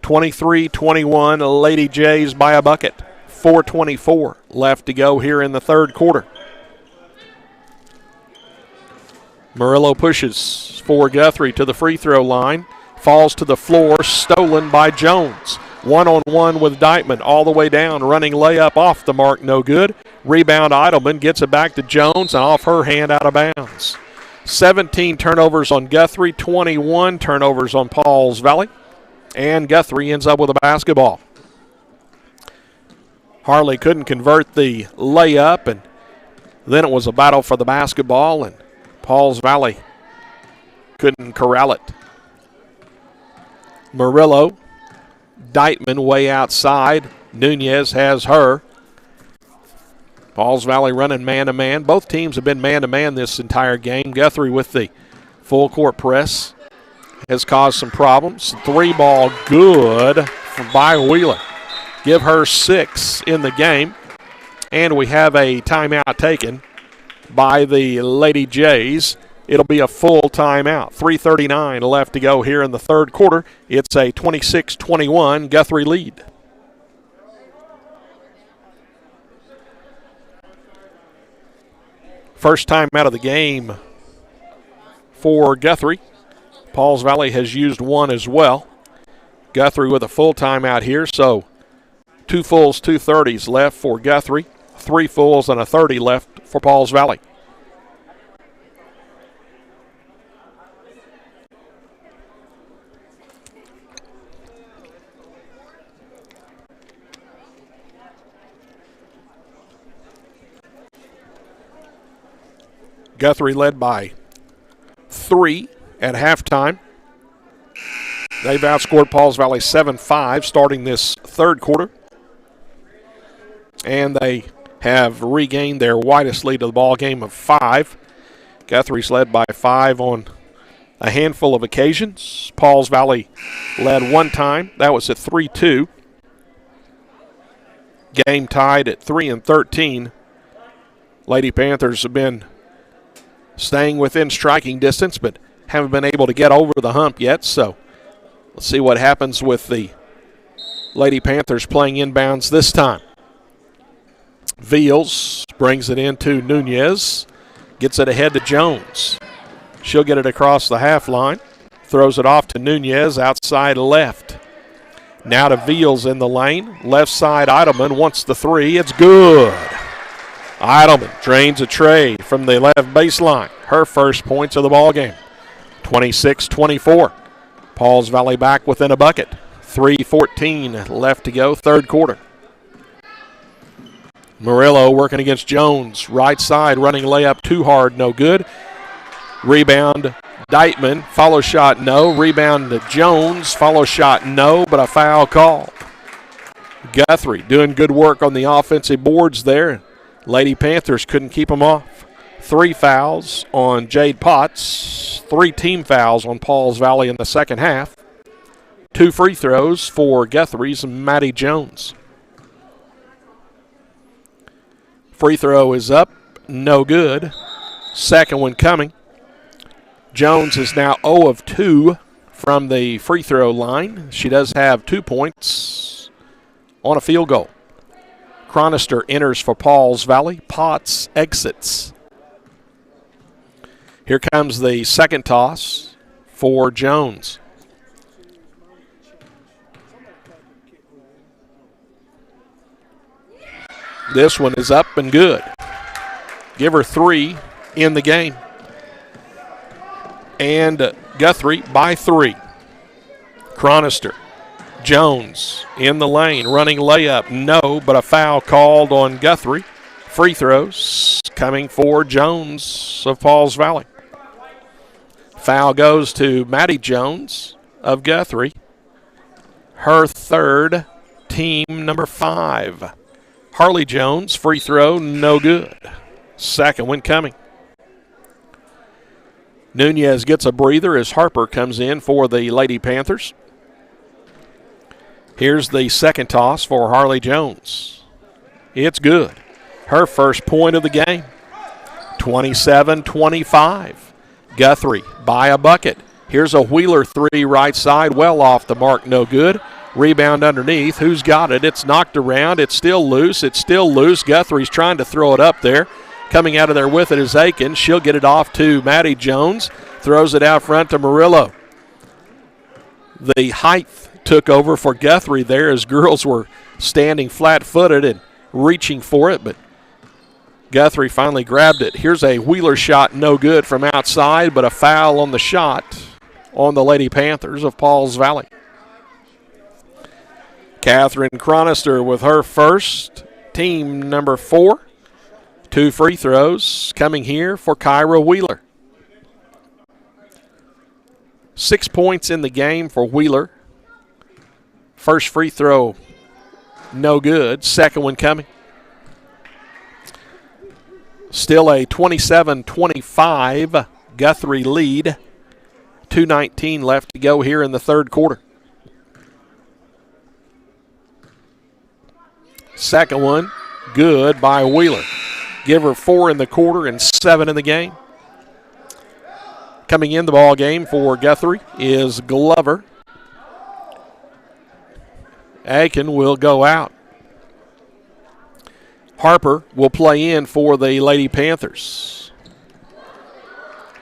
23-21. Lady Jays by a bucket. 4:24 left to go here in the third quarter. Murillo pushes for Guthrie to the free throw line. Falls to the floor. Stolen by Jones. One-on-one with Deitman all the way down. Running layup off the mark. No good. Rebound Eidelman gets it back to Jones and off her hand out of bounds. 17 turnovers on Guthrie. 21 turnovers on Pauls Valley. And Guthrie ends up with a basketball. Harley couldn't convert the layup, and then it was a battle for the basketball, and Pauls Valley couldn't corral it. Murillo, Deitman way outside. Nunez has her. Pauls Valley running man-to-man. Both teams have been man-to-man this entire game. Guthrie with the full court press has caused some problems. 3-ball good by Wheeler. Give her 6 in the game. And we have a timeout taken by the Lady Jays. It'll be a full timeout. 3:39 left to go here in the third quarter. It's a 26-21 Guthrie lead. First time out of the game for Guthrie. Pauls Valley has used one as well. Guthrie with a full timeout here, so 2 fulls, 2 30s left for Guthrie. 3 fulls and a 30 left for Pauls Valley. Guthrie led by 3 at halftime. They've outscored Pauls Valley 7-5 starting this third quarter. And they have regained their widest lead of the ball game of 5. Guthrie's led by 5 on a handful of occasions. Pauls Valley led one time. That was at 3-2. Game tied at 3-13. Lady Panthers have been staying within striking distance, but haven't been able to get over the hump yet. So let's see what happens with the Lady Panthers playing inbounds this time. Veals brings it into Nunez. Gets it ahead to Jones. She'll get it across the half line. Throws it off to Nunez outside left. Now to Veals in the lane. Left side, Eidelman wants the 3. It's good. Eidelman drains a tray from the left baseline. Her first points of the ball game. 26-24. Pauls Valley back within a bucket. 3:14 left to go, third quarter. Murillo working against Jones. Right side, running layup too hard, no good. Rebound, Deitman. Follow shot, no. Rebound to Jones. Follow shot, no, but a foul call. Guthrie doing good work on the offensive boards there. Lady Panthers couldn't keep them off. 3 fouls on Jade Potts. 3 team fouls on Pauls Valley in the second half. 2 free throws for Guthrie's Maddie Jones. Free throw is up, no good. Second one coming. Jones is now 0 of 2 from the free throw line. She does have 2 points on a field goal. Chronister enters for Pauls Valley. Potts exits. Here comes the second toss for Jones. This one is up and good. Give her 3 in the game. And Guthrie by 3. Chronister. Jones in the lane, running layup, no, but a foul called on Guthrie. Free throws coming for Jones of Pauls Valley. Foul goes to Maddie Jones of Guthrie. Her third, team number 5. Harley Jones, free throw, no good. Second one coming. Nunez gets a breather as Harper comes in for the Lady Panthers. Here's the second toss for Harley Jones. It's good. Her first point of the game. 27-25. Guthrie by a bucket. Here's a Wheeler 3 right side, well off the mark, no good. Rebound underneath. Who's got it? It's knocked around. It's still loose. Guthrie's trying to throw it up there. Coming out of there with it is Aiken. She'll get it off to Maddie Jones. Throws it out front to Murillo. The height took over for Guthrie there as girls were standing flat-footed and reaching for it, but Guthrie finally grabbed it. Here's a Wheeler shot, no good from outside, but a foul on the shot on the Lady Panthers of Pauls Valley. Catherine Chronister with her first, team number 4. 2 free throws coming here for Kyra Wheeler. 6 points in the game for Wheeler. First free throw, no good. Second one coming. Still a 27-25 Guthrie lead. 2:19 left to go here in the third quarter. Second one, good by Wheeler. Give her 4 in the quarter and 7 in the game. Coming in the ball game for Guthrie is Glover. Aiken will go out. Harper will play in for the Lady Panthers.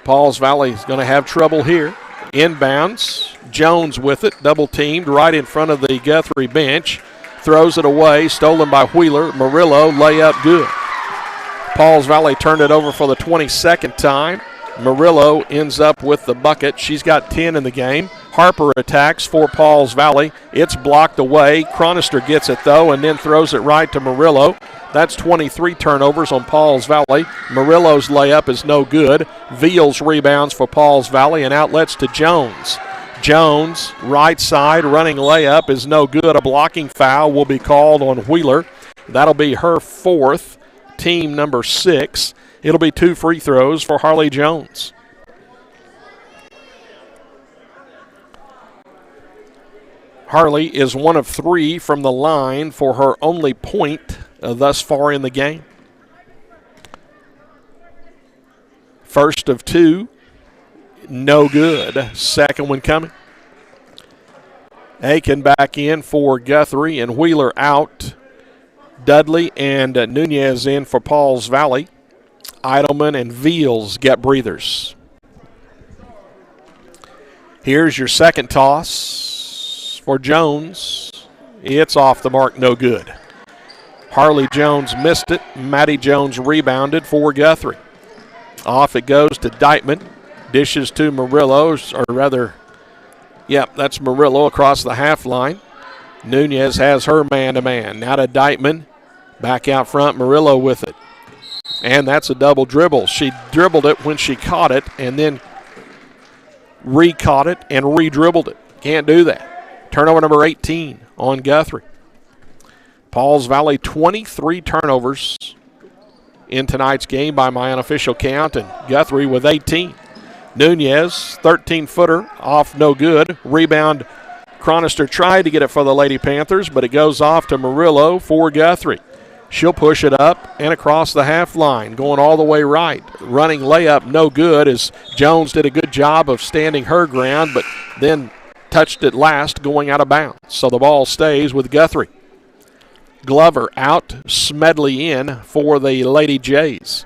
Pauls Valley is going to have trouble here. Inbounds. Jones with it, double teamed right in front of the Guthrie bench. Throws it away, stolen by Wheeler. Murillo, layup good. Pauls Valley turned it over for the 22nd time. Murillo ends up with the bucket. She's got 10 in the game. Harper attacks for Pauls Valley. It's blocked away. Chronister gets it, though, and then throws it right to Murillo. That's 23 turnovers on Pauls Valley. Murillo's layup is no good. Veals rebounds for Pauls Valley and outlets to Jones. Jones, right side, running layup is no good. A blocking foul will be called on Wheeler. That'll be her 4th, team number 6. It'll be 2 free throws for Harley Jones. Harley is 1 of 3 from the line for her only point thus far in the game. First of 2, no good. Second one coming. Aiken back in for Guthrie and Wheeler out. Dudley and Nunez in for Pauls Valley. Eidelman and Veals get breathers. Here's your second toss for Jones. It's off the mark, no good. Harley Jones missed it. Maddie Jones rebounded for Guthrie. Off it goes to Deitman. Dishes to Murillo, or rather Yep, that's Murillo across the half line. Nunez has her man-to-man. Now to Deitman. Back out front, Murillo with it. And that's a double dribble. She dribbled it when she caught it and then re-caught it and re-dribbled it. Can't do that. Turnover number 18 on Guthrie. Pauls Valley 23 turnovers in tonight's game by my unofficial count, and Guthrie with 18. Nunez, 13-footer, off no good. Rebound, Chronister tried to get it for the Lady Panthers, but it goes off to Murillo for Guthrie. She'll push it up and across the half line, going all the way right. Running layup, no good, as Jones did a good job of standing her ground, but then touched it last, going out of bounds. So the ball stays with Guthrie. Glover out, Smedley in for the Lady Jays.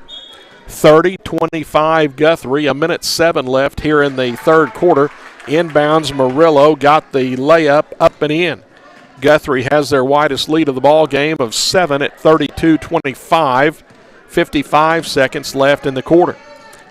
30-25 Guthrie, 1:07 left here in the third quarter. Inbounds, Murillo got the layup up and in. Guthrie has their widest lead of the ball game of 7 at 32-25. 55 seconds left in the quarter.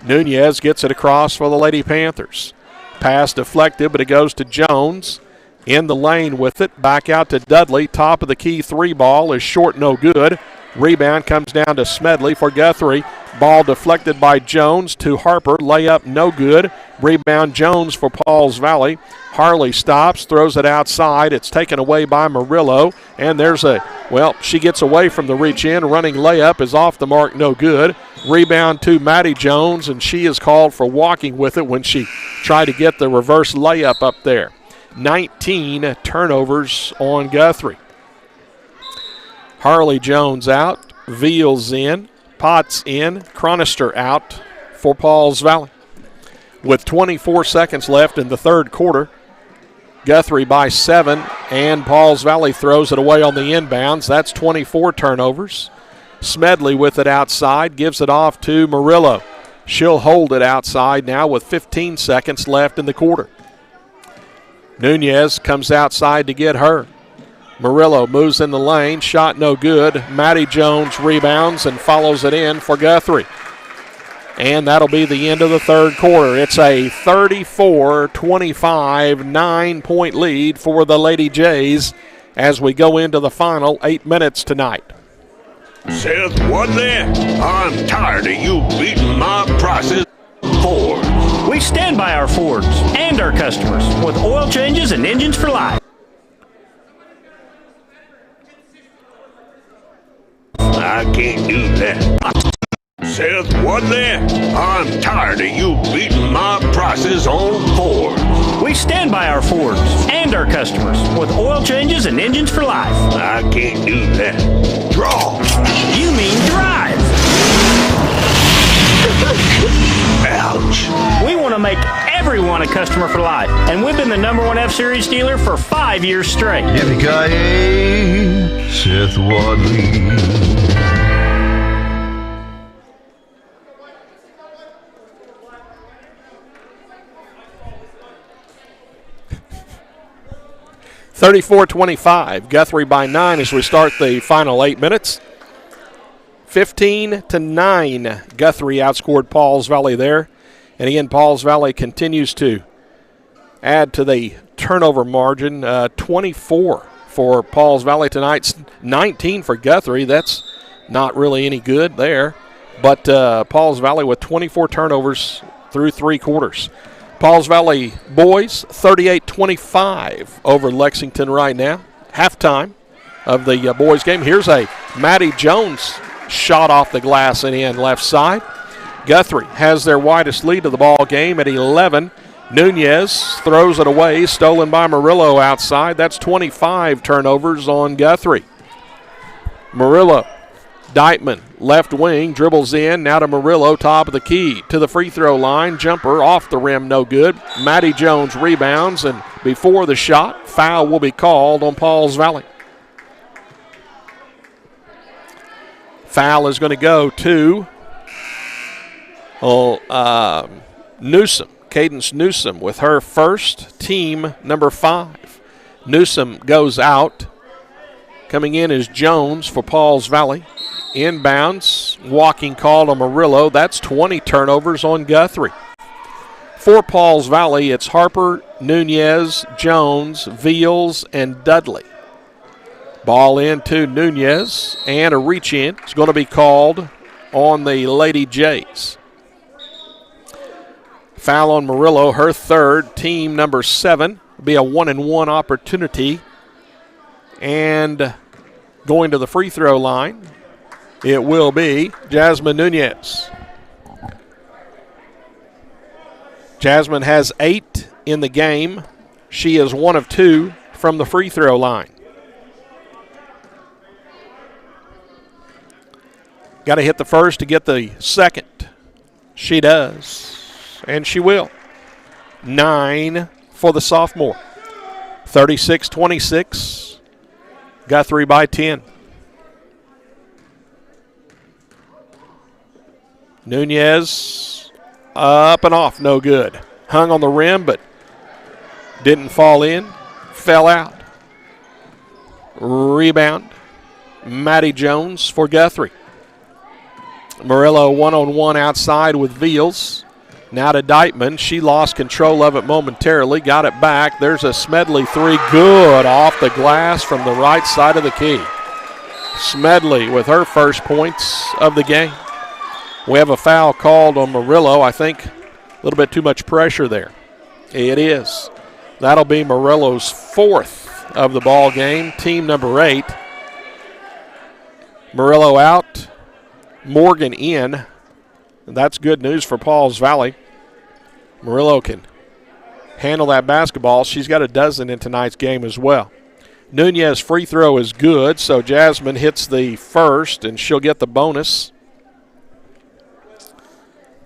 Nunez gets it across for the Lady Panthers. Pass deflected, but it goes to Jones. In the lane with it, back out to Dudley. Top of the key three ball is short, no good. Rebound comes down to Smedley for Guthrie. Ball deflected by Jones to Harper. Layup, no good. Rebound Jones for Pauls Valley. Harley stops, throws it outside. It's taken away by Murillo. And there's she gets away from the reach in. Running layup is off the mark, no good. Rebound to Maddie Jones, and she is called for walking with it when she tried to get the reverse layup up there. 19 turnovers on Guthrie. Harley Jones out, Veals in, Potts in, Chronister out for Pauls Valley. With 24 seconds left in the third quarter, Guthrie by 7, and Pauls Valley throws it away on the inbounds. That's 24 turnovers. Smedley with it outside, gives it off to Murillo. She'll hold it outside now with 15 seconds left in the quarter. Nunez comes outside to get her. Murillo moves in the lane, shot no good. Maddie Jones rebounds and follows it in for Guthrie. And that'll be the end of the third quarter. It's a 34-25 9-point lead for the Lady Jays as we go into the final 8 minutes tonight. Seth Wadley, I'm tired of you beating my prices. Ford. We stand by our Fords and our customers with oil changes and engines for life. I can't do that. Seth Wadley, I'm tired of you beating my prices on Ford. We stand by our Fords and our customers with oil changes and engines for life. I can't do that. Draw. You mean drive. Ouch. We want to make everyone a customer for life, and we've been the #1 F-Series dealer for 5 years straight. Yippee-ki-yay, Seth Wadley. 34-25, Guthrie by 9 as we start the final 8 minutes. 15-9, Guthrie outscored Pauls Valley there. And again, Pauls Valley continues to add to the turnover margin. 24 for Pauls Valley tonight, 19 for Guthrie. That's not really any good there. But Pauls Valley with 24 turnovers through 3 quarters. Pauls Valley boys, 38-25 over Lexington right now. Halftime of the boys game. Here's a Maddie Jones shot off the glass and in left side. Guthrie has their widest lead of the ball game at 11. Nunez throws it away, stolen by Murillo outside. That's 25 turnovers on Guthrie. Murillo, Deitman, left wing, dribbles in, now to Murillo, top of the key, to the free throw line, jumper off the rim, no good. Maddie Jones rebounds, and before the shot, foul will be called on Pauls Valley. Foul is going to go to Newsom, Cadence Newsom with her first, team number 5. Newsom goes out. Coming in is Jones for Pauls Valley. Inbounds, walking call on Murillo. That's 20 turnovers on Guthrie. For Pauls Valley, it's Harper, Nunez, Jones, Veals, and Dudley. Ball into Nunez, and a reach in is going to be called on the Lady Jays. Foul on Murillo, her third, team number 7. Will be a 1-and-1 opportunity. And going to the free throw line, it will be Jasmine Nunez. Jasmine has 8 in the game. She is 1 of 2 from the free throw line. Got to hit the first to get the second. She does, and she will. 9 for the sophomore. 36-26. Guthrie by 10. Nunez up and off, no good. Hung on the rim, but didn't fall in. Fell out. Rebound. Maddie Jones for Guthrie. Murillo one-on-one outside with Veals. Now to Deitman. She lost control of it momentarily. Got it back. There's a Smedley three. Good off the glass from the right side of the key. Smedley with her first points of the game. We have a foul called on Murillo. I think a little bit too much pressure there. It is. That'll be Murillo's 4th of the ball game. Team number 8. Murillo out. Morgan in. And that's good news for Pauls Valley. Murillo can handle that basketball. She's got a dozen in tonight's game as well. Nunez free throw is good, so Jasmine hits the first, and she'll get the bonus.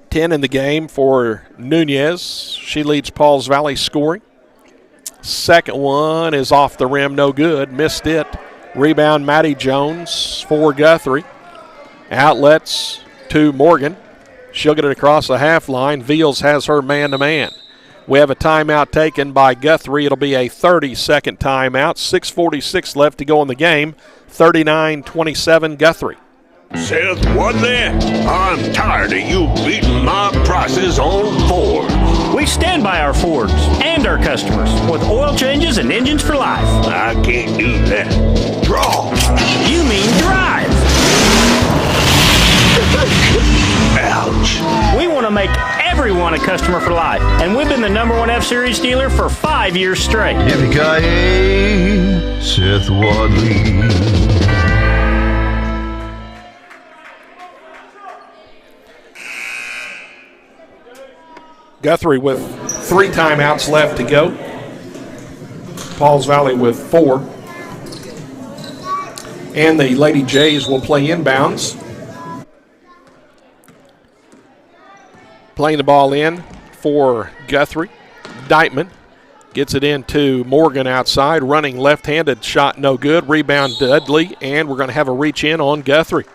10 in the game for Nunez. She leads Pauls Valley scoring. Second one is off the rim, no good. Missed it. Rebound, Maddie Jones for Guthrie. Outlets to Morgan. She'll get it across the half line. Veals has her man-to-man. We have a timeout taken by Guthrie. It'll be a 30-second timeout. 6:46 left to go in the game. 39-27 Guthrie. Says what there? I'm tired of you beating my prices on Ford. We stand by our Fords and our customers with oil changes and engines for life. I can't do that. Draw. You mean drive. Ouch. We want to make everyone a customer for life, and we've been the #1 F-Series dealer for 5 years straight. Yippee-ki-yay, Seth Wadley. Guthrie with 3 timeouts left to go. Pauls Valley with 4. And the Lady Jays will play inbounds. Playing the ball in for Guthrie. Deitman gets it into Morgan outside. Running left-handed shot, no good. Rebound Dudley, and we're going to have a reach in on Guthrie.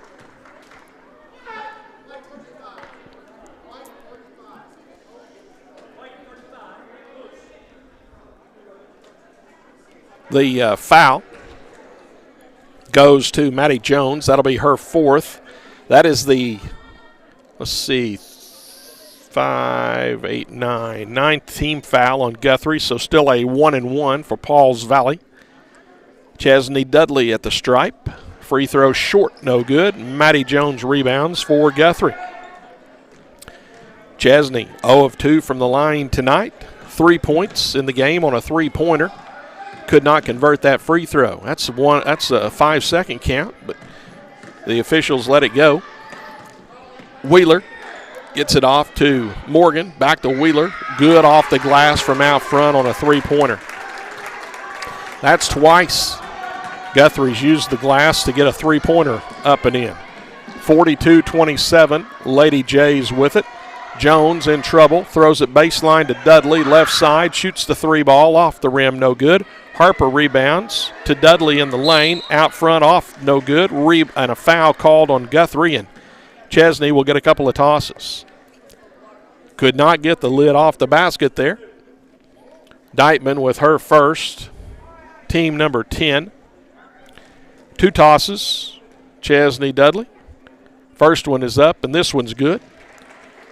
The foul goes to Maddie Jones. That'll be her 4th. That is the, let's see, 5, 8, 9, 9th team foul on Guthrie, so still a 1-and-1 for Pauls Valley. Chesney Dudley at the stripe. Free throw short, no good. Maddie Jones rebounds for Guthrie. Chesney 0 of 2 from the line tonight. 3 points in the game on a three-pointer. Could not convert that free throw. That's a 5-second count, but the officials let it go. Wheeler gets it off to Morgan. Back to Wheeler. Good off the glass from out front on a three-pointer. That's twice Guthrie's used the glass to get a three-pointer up and in. 42-27, Lady Jays with it. Jones in trouble, throws it baseline to Dudley, left side, shoots the three ball off the rim, no good. Harper rebounds to Dudley in the lane, out front off, no good. And a foul called on Guthrie, and Chesney will get a couple of tosses. Could not get the lid off the basket there. Deitman with her first, team number 10. 2 tosses, Chesney Dudley. First one is up, and this one's good.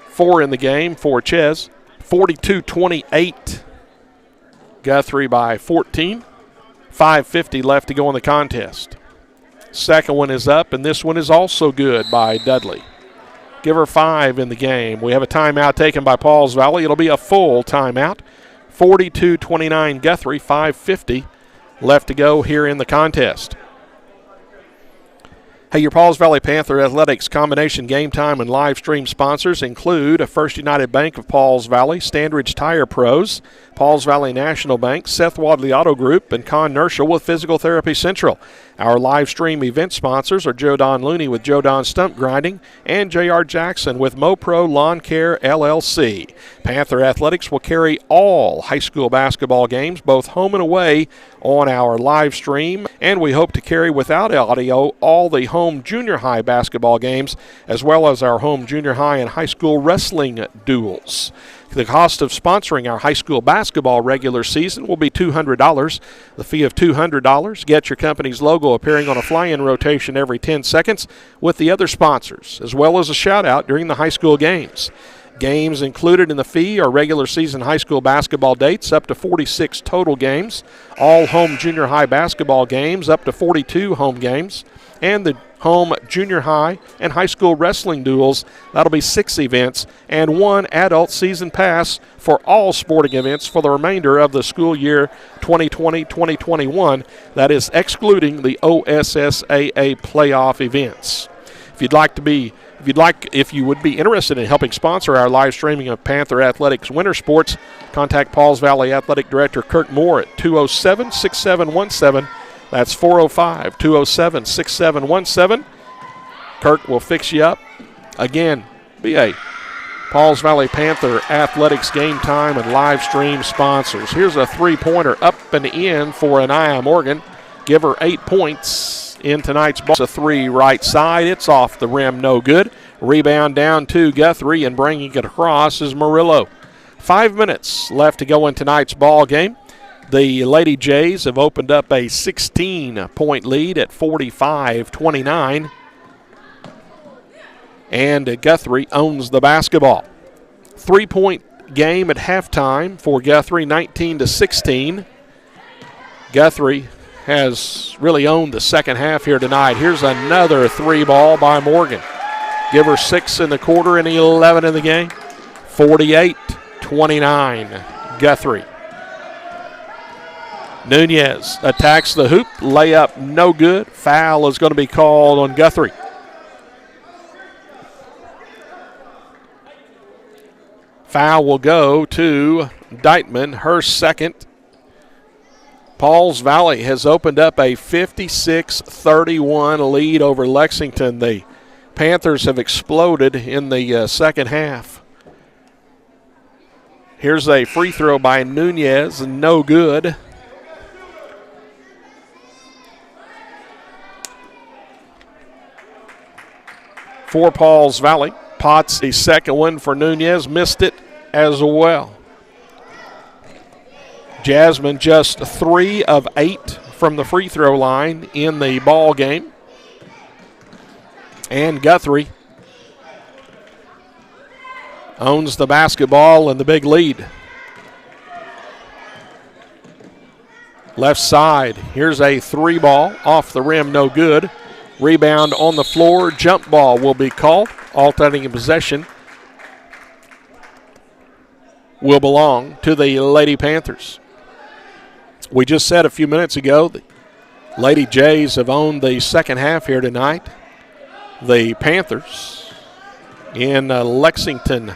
4 in the game for Ches. 42-28. Guthrie by 14. 5:50 left to go in the contest. Second one is up, and this one is also good by Dudley. Give her 5 in the game. We have a timeout taken by Pauls Valley. It'll be a full timeout. 42-29 Guthrie, 5:50 left to go here in the contest. Hey, your Pauls Valley Panther Athletics combination game time and live stream sponsors include First United Bank of Pauls Valley, Standridge Tire Pros, Pauls Valley National Bank, Seth Wadley Auto Group, and Con Nerschel with Physical Therapy Central. Our live stream event sponsors are Joe Don Looney with Joe Don Stump Grinding and J.R. Jackson with MoPro Lawn Care LLC. Panther Athletics will carry all high school basketball games, both home and away, on our live stream, and we hope to carry without audio all the home junior high basketball games, as well as our home junior high and high school wrestling duels. The cost of sponsoring our high school basketball regular season will be $200. The fee of $200 gets your company's logo appearing on a fly-in rotation every 10 seconds with the other sponsors, as well as a shout-out during the high school games. Games included in the fee are regular season high school basketball dates, up to 46 total games, all home junior high basketball games, up to 42 home games, and the home junior high and high school wrestling duels. That'll be 6 events and 1 adult season pass for all sporting events for the remainder of the school year 2020-2021. That is excluding the OSSAA playoff events. If you would be interested in helping sponsor our live streaming of Panther Athletics winter sports, contact Pauls Valley Athletic Director Kirk Moore at 207-6717. That's 405-207-6717. Kirk will fix you up. Again, be a Pauls Valley Panther Athletics game time and live stream sponsors. Here's a three-pointer up and in for Anaya Morgan. Give her 8 points in tonight's ball. It's a 3 right side. It's off the rim, no good. Rebound down to Guthrie, and bringing it across is Murillo. 5 minutes left to go in tonight's ball game. The Lady Jays have opened up a 16-point lead at 45-29. And Guthrie owns the basketball. 3-point game at halftime for Guthrie, 19-16. Guthrie has really owned the second half here tonight. Here's another 3 ball by Morgan. Give her 6 in the quarter and 11 in the game. 48-29, Guthrie. Nunez attacks the hoop. Layup no good. Foul is going to be called on Guthrie. Foul will go to Deitman, her second. Pauls Valley has opened up a 56-31 lead over Lexington. The Panthers have exploded in the second half. Here's a free throw by Nunez, no good. For Pauls Valley. Potts, the second one for Nunez, missed it as well. Jasmine just 3 of 8 from the free throw line in the ball game. And Guthrie owns the basketball and the big lead. Left side, here's a 3 ball off the rim, no good. Rebound on the floor, jump ball will be called. Alternating possession will belong to the Lady Panthers. We just said a few minutes ago the Lady Jays have owned the second half here tonight. The Panthers in Lexington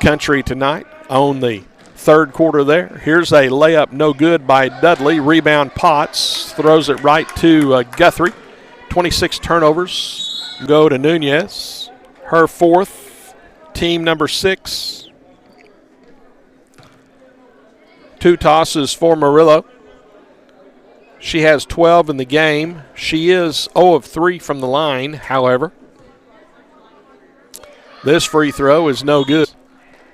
country tonight own the third quarter there. Here's a layup no good by Dudley. Rebound Potts throws it right to Guthrie. 26 turnovers go to Nunez. Her fourth, team number 6. 2 tosses for Murillo. She has 12 in the game. She is 0 of 3 from the line, however. This free throw is no good.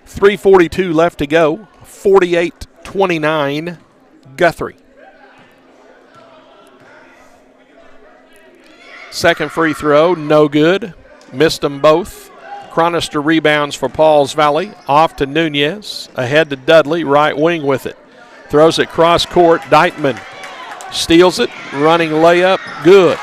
3:42 left to go. 48-29, Guthrie. Second free throw, no good. Missed them both. Chronister rebounds for Pauls Valley. Off to Nunez. Ahead to Dudley. Right wing with it. Throws it cross court. Deitman steals it. Running layup. Good.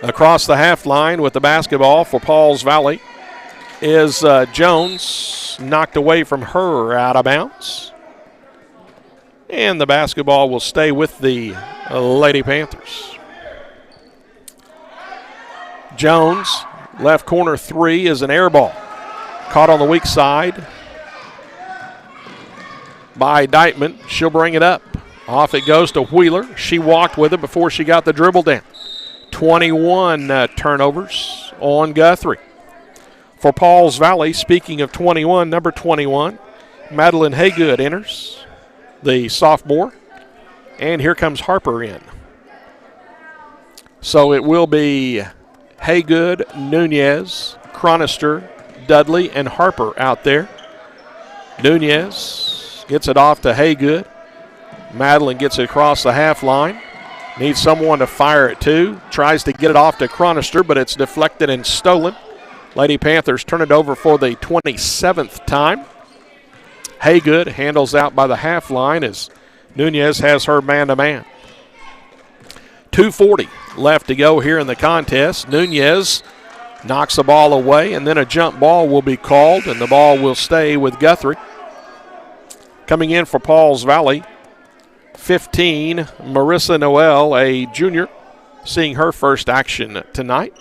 Across the half line with the basketball for Pauls Valley is Jones. Knocked away from her, out of bounds. And the basketball will stay with the Lady Panthers. Jones, left corner three, is an air ball. Caught on the weak side by Deitman. She'll bring it up. Off it goes to Wheeler. She walked with it before she got the dribble down. 21 turnovers on Guthrie. For Pauls Valley, speaking of 21, number 21, Madeline Haygood enters, the sophomore. And here comes Harper in. So it will be Haygood, Nunez, Chronister, Dudley, and Harper out there. Nunez gets it off to Haygood. Madeline gets it across the half line. Needs someone to fire it to. Tries to get it off to Chronister, but it's deflected and stolen. Lady Panthers turn it over for the 27th time. Haygood handles out by the half line as Nunez has her man-to-man. 2:40 left to go here in the contest. Nunez knocks the ball away, and then a jump ball will be called, and the ball will stay with Guthrie. Coming in for Pauls Valley, 15, Marissa Noel, a junior, seeing her first action tonight.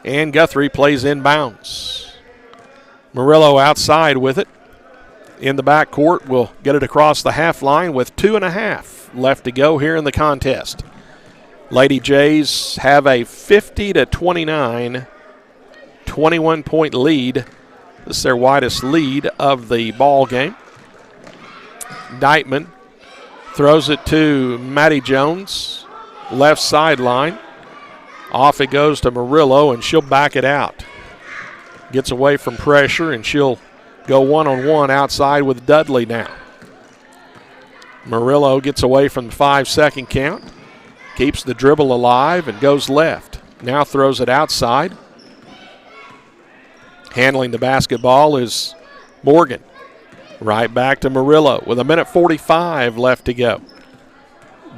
And Guthrie plays inbounds. Murillo outside with it. In the backcourt, will get it across the half line with 2.5 left to go here in the contest. Lady Jays have a 50-29, 21-point lead. This is their widest lead of the ball game. Deitman throws it to Maddie Jones, left sideline. Off it goes to Murillo, and she'll back it out. Gets away from pressure, and she'll go one-on-one outside with Dudley now. Murillo gets away from the 5-second count, keeps the dribble alive, and goes left. Now throws it outside. Handling the basketball is Morgan. Right back to Murillo with 1:45 left to go.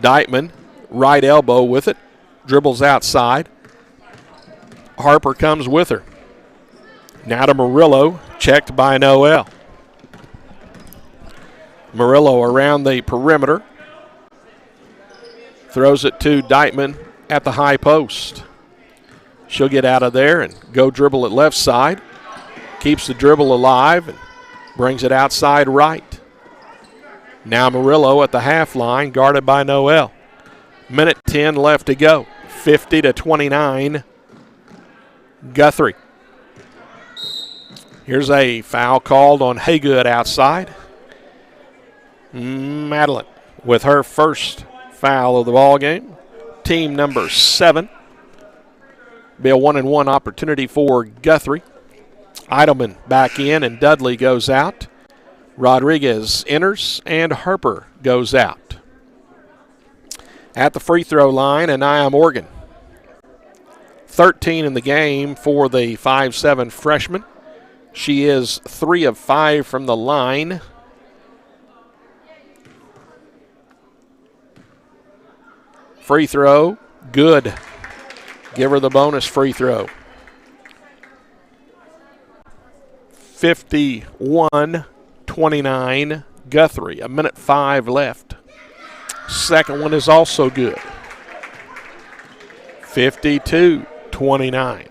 Deitman, right elbow with it. Dribbles outside. Harper comes with her. Now to Murillo, checked by Noel. Murillo around the perimeter. Throws it to Deitman at the high post. She'll get out of there and go dribble it left side. Keeps the dribble alive and brings it outside right. Now Murillo at the half line, guarded by Noel. 1:10 left to go. 50-29. Guthrie. Here's a foul called on Haygood outside. Madeline with her first foul of the ball game. Team number 7. Be a 1-and-1 opportunity for Guthrie. Eidelman back in and Dudley goes out. Rodriguez enters and Harper goes out. At the free throw line, Anaya Morgan. 13 in the game for the 5'7" freshman. She is 3 of 5 from the line. Free throw, good. Give her the bonus free throw. 51-29 Guthrie. 1:05 left. Second one is also good. 52-29.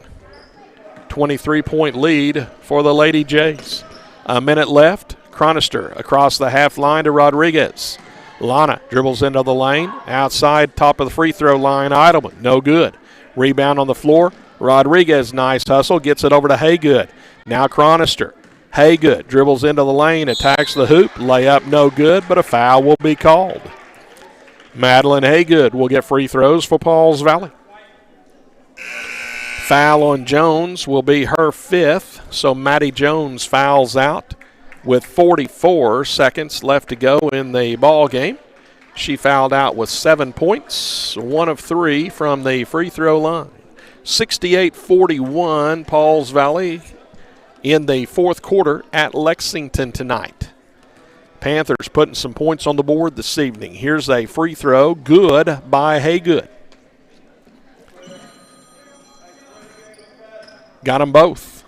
23-point lead for the Lady Jays. A minute left. Chronister across the half line to Rodriguez. Lana dribbles into the lane. Outside, top of the free throw line, Eidelman. No good. Rebound on the floor. Rodriguez, nice hustle. Gets it over to Haygood. Now Chronister. Haygood dribbles into the lane, attacks the hoop. Layup no good, but a foul will be called. Madeline Haygood will get free throws for Pauls Valley. Foul on Jones will be her 5th, so Maddie Jones fouls out with 44 seconds left to go in the ball game. She fouled out with 7 points, 1 of 3 from the free throw line. 68-41, Pauls Valley in the fourth quarter at Lexington tonight. Panthers putting some points on the board this evening. Here's a free throw, good by Haygood. Got them both.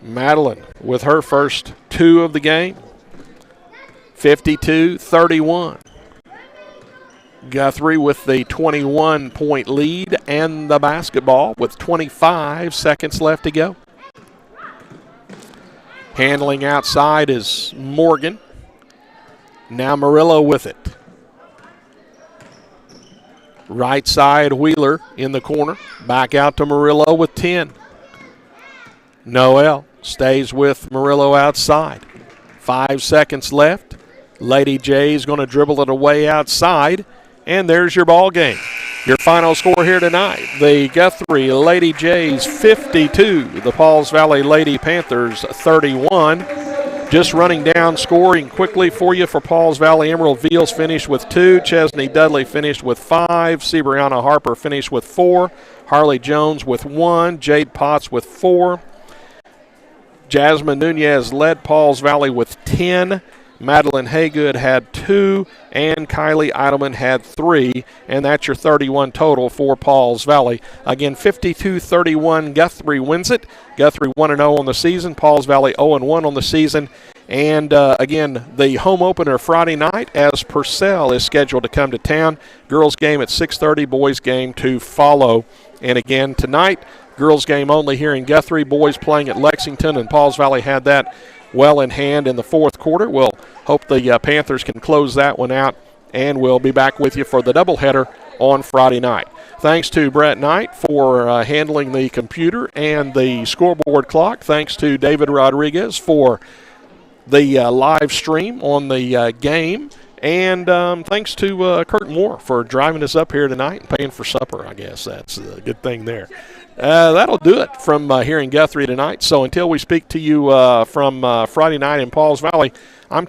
Madeline with her first 2 of the game. 52-31. Guthrie with the 21-point lead and the basketball with 25 seconds left to go. Handling outside is Morgan. Now Murillo with it. Right side, Wheeler in the corner. Back out to Murillo with 10. Noel stays with Murillo outside. 5 seconds left. Lady J's going to dribble it away outside. And there's your ball game. Your final score here tonight, the Guthrie Lady Jays 52, the Pauls Valley Lady Panthers 31. Just running down scoring quickly for you for Pauls Valley. Emerald Veals finished with 2. Chesney Dudley finished with 5. Seabrianna Harper finished with 4. Harley Jones with 1. Jade Potts with 4. Jasmine Nunez led Pauls Valley with 10. Madeline Haygood had 2, and Kylie Eidelman had 3, and that's your 31 total for Pauls Valley. Again, 52-31, Guthrie wins it. Guthrie 1-0 on the season, Pauls Valley 0-1 on the season. And again, the home opener Friday night as Purcell is scheduled to come to town. Girls game at 6:30, boys game to follow. And again, tonight, girls game only here in Guthrie, boys playing at Lexington, and Pauls Valley had that well in hand in the fourth quarter. We'll hope the Panthers can close that one out, and we'll be back with you for the doubleheader on Friday night. Thanks to Brett Knight for handling the computer and the scoreboard clock. Thanks to David Rodriguez for the live stream on the game. And thanks to Kurt Moore for driving us up here tonight and paying for supper, I guess. That's a good thing there. That'll do it from here in Guthrie tonight. So until we speak to you from Friday night in Pauls Valley, I'm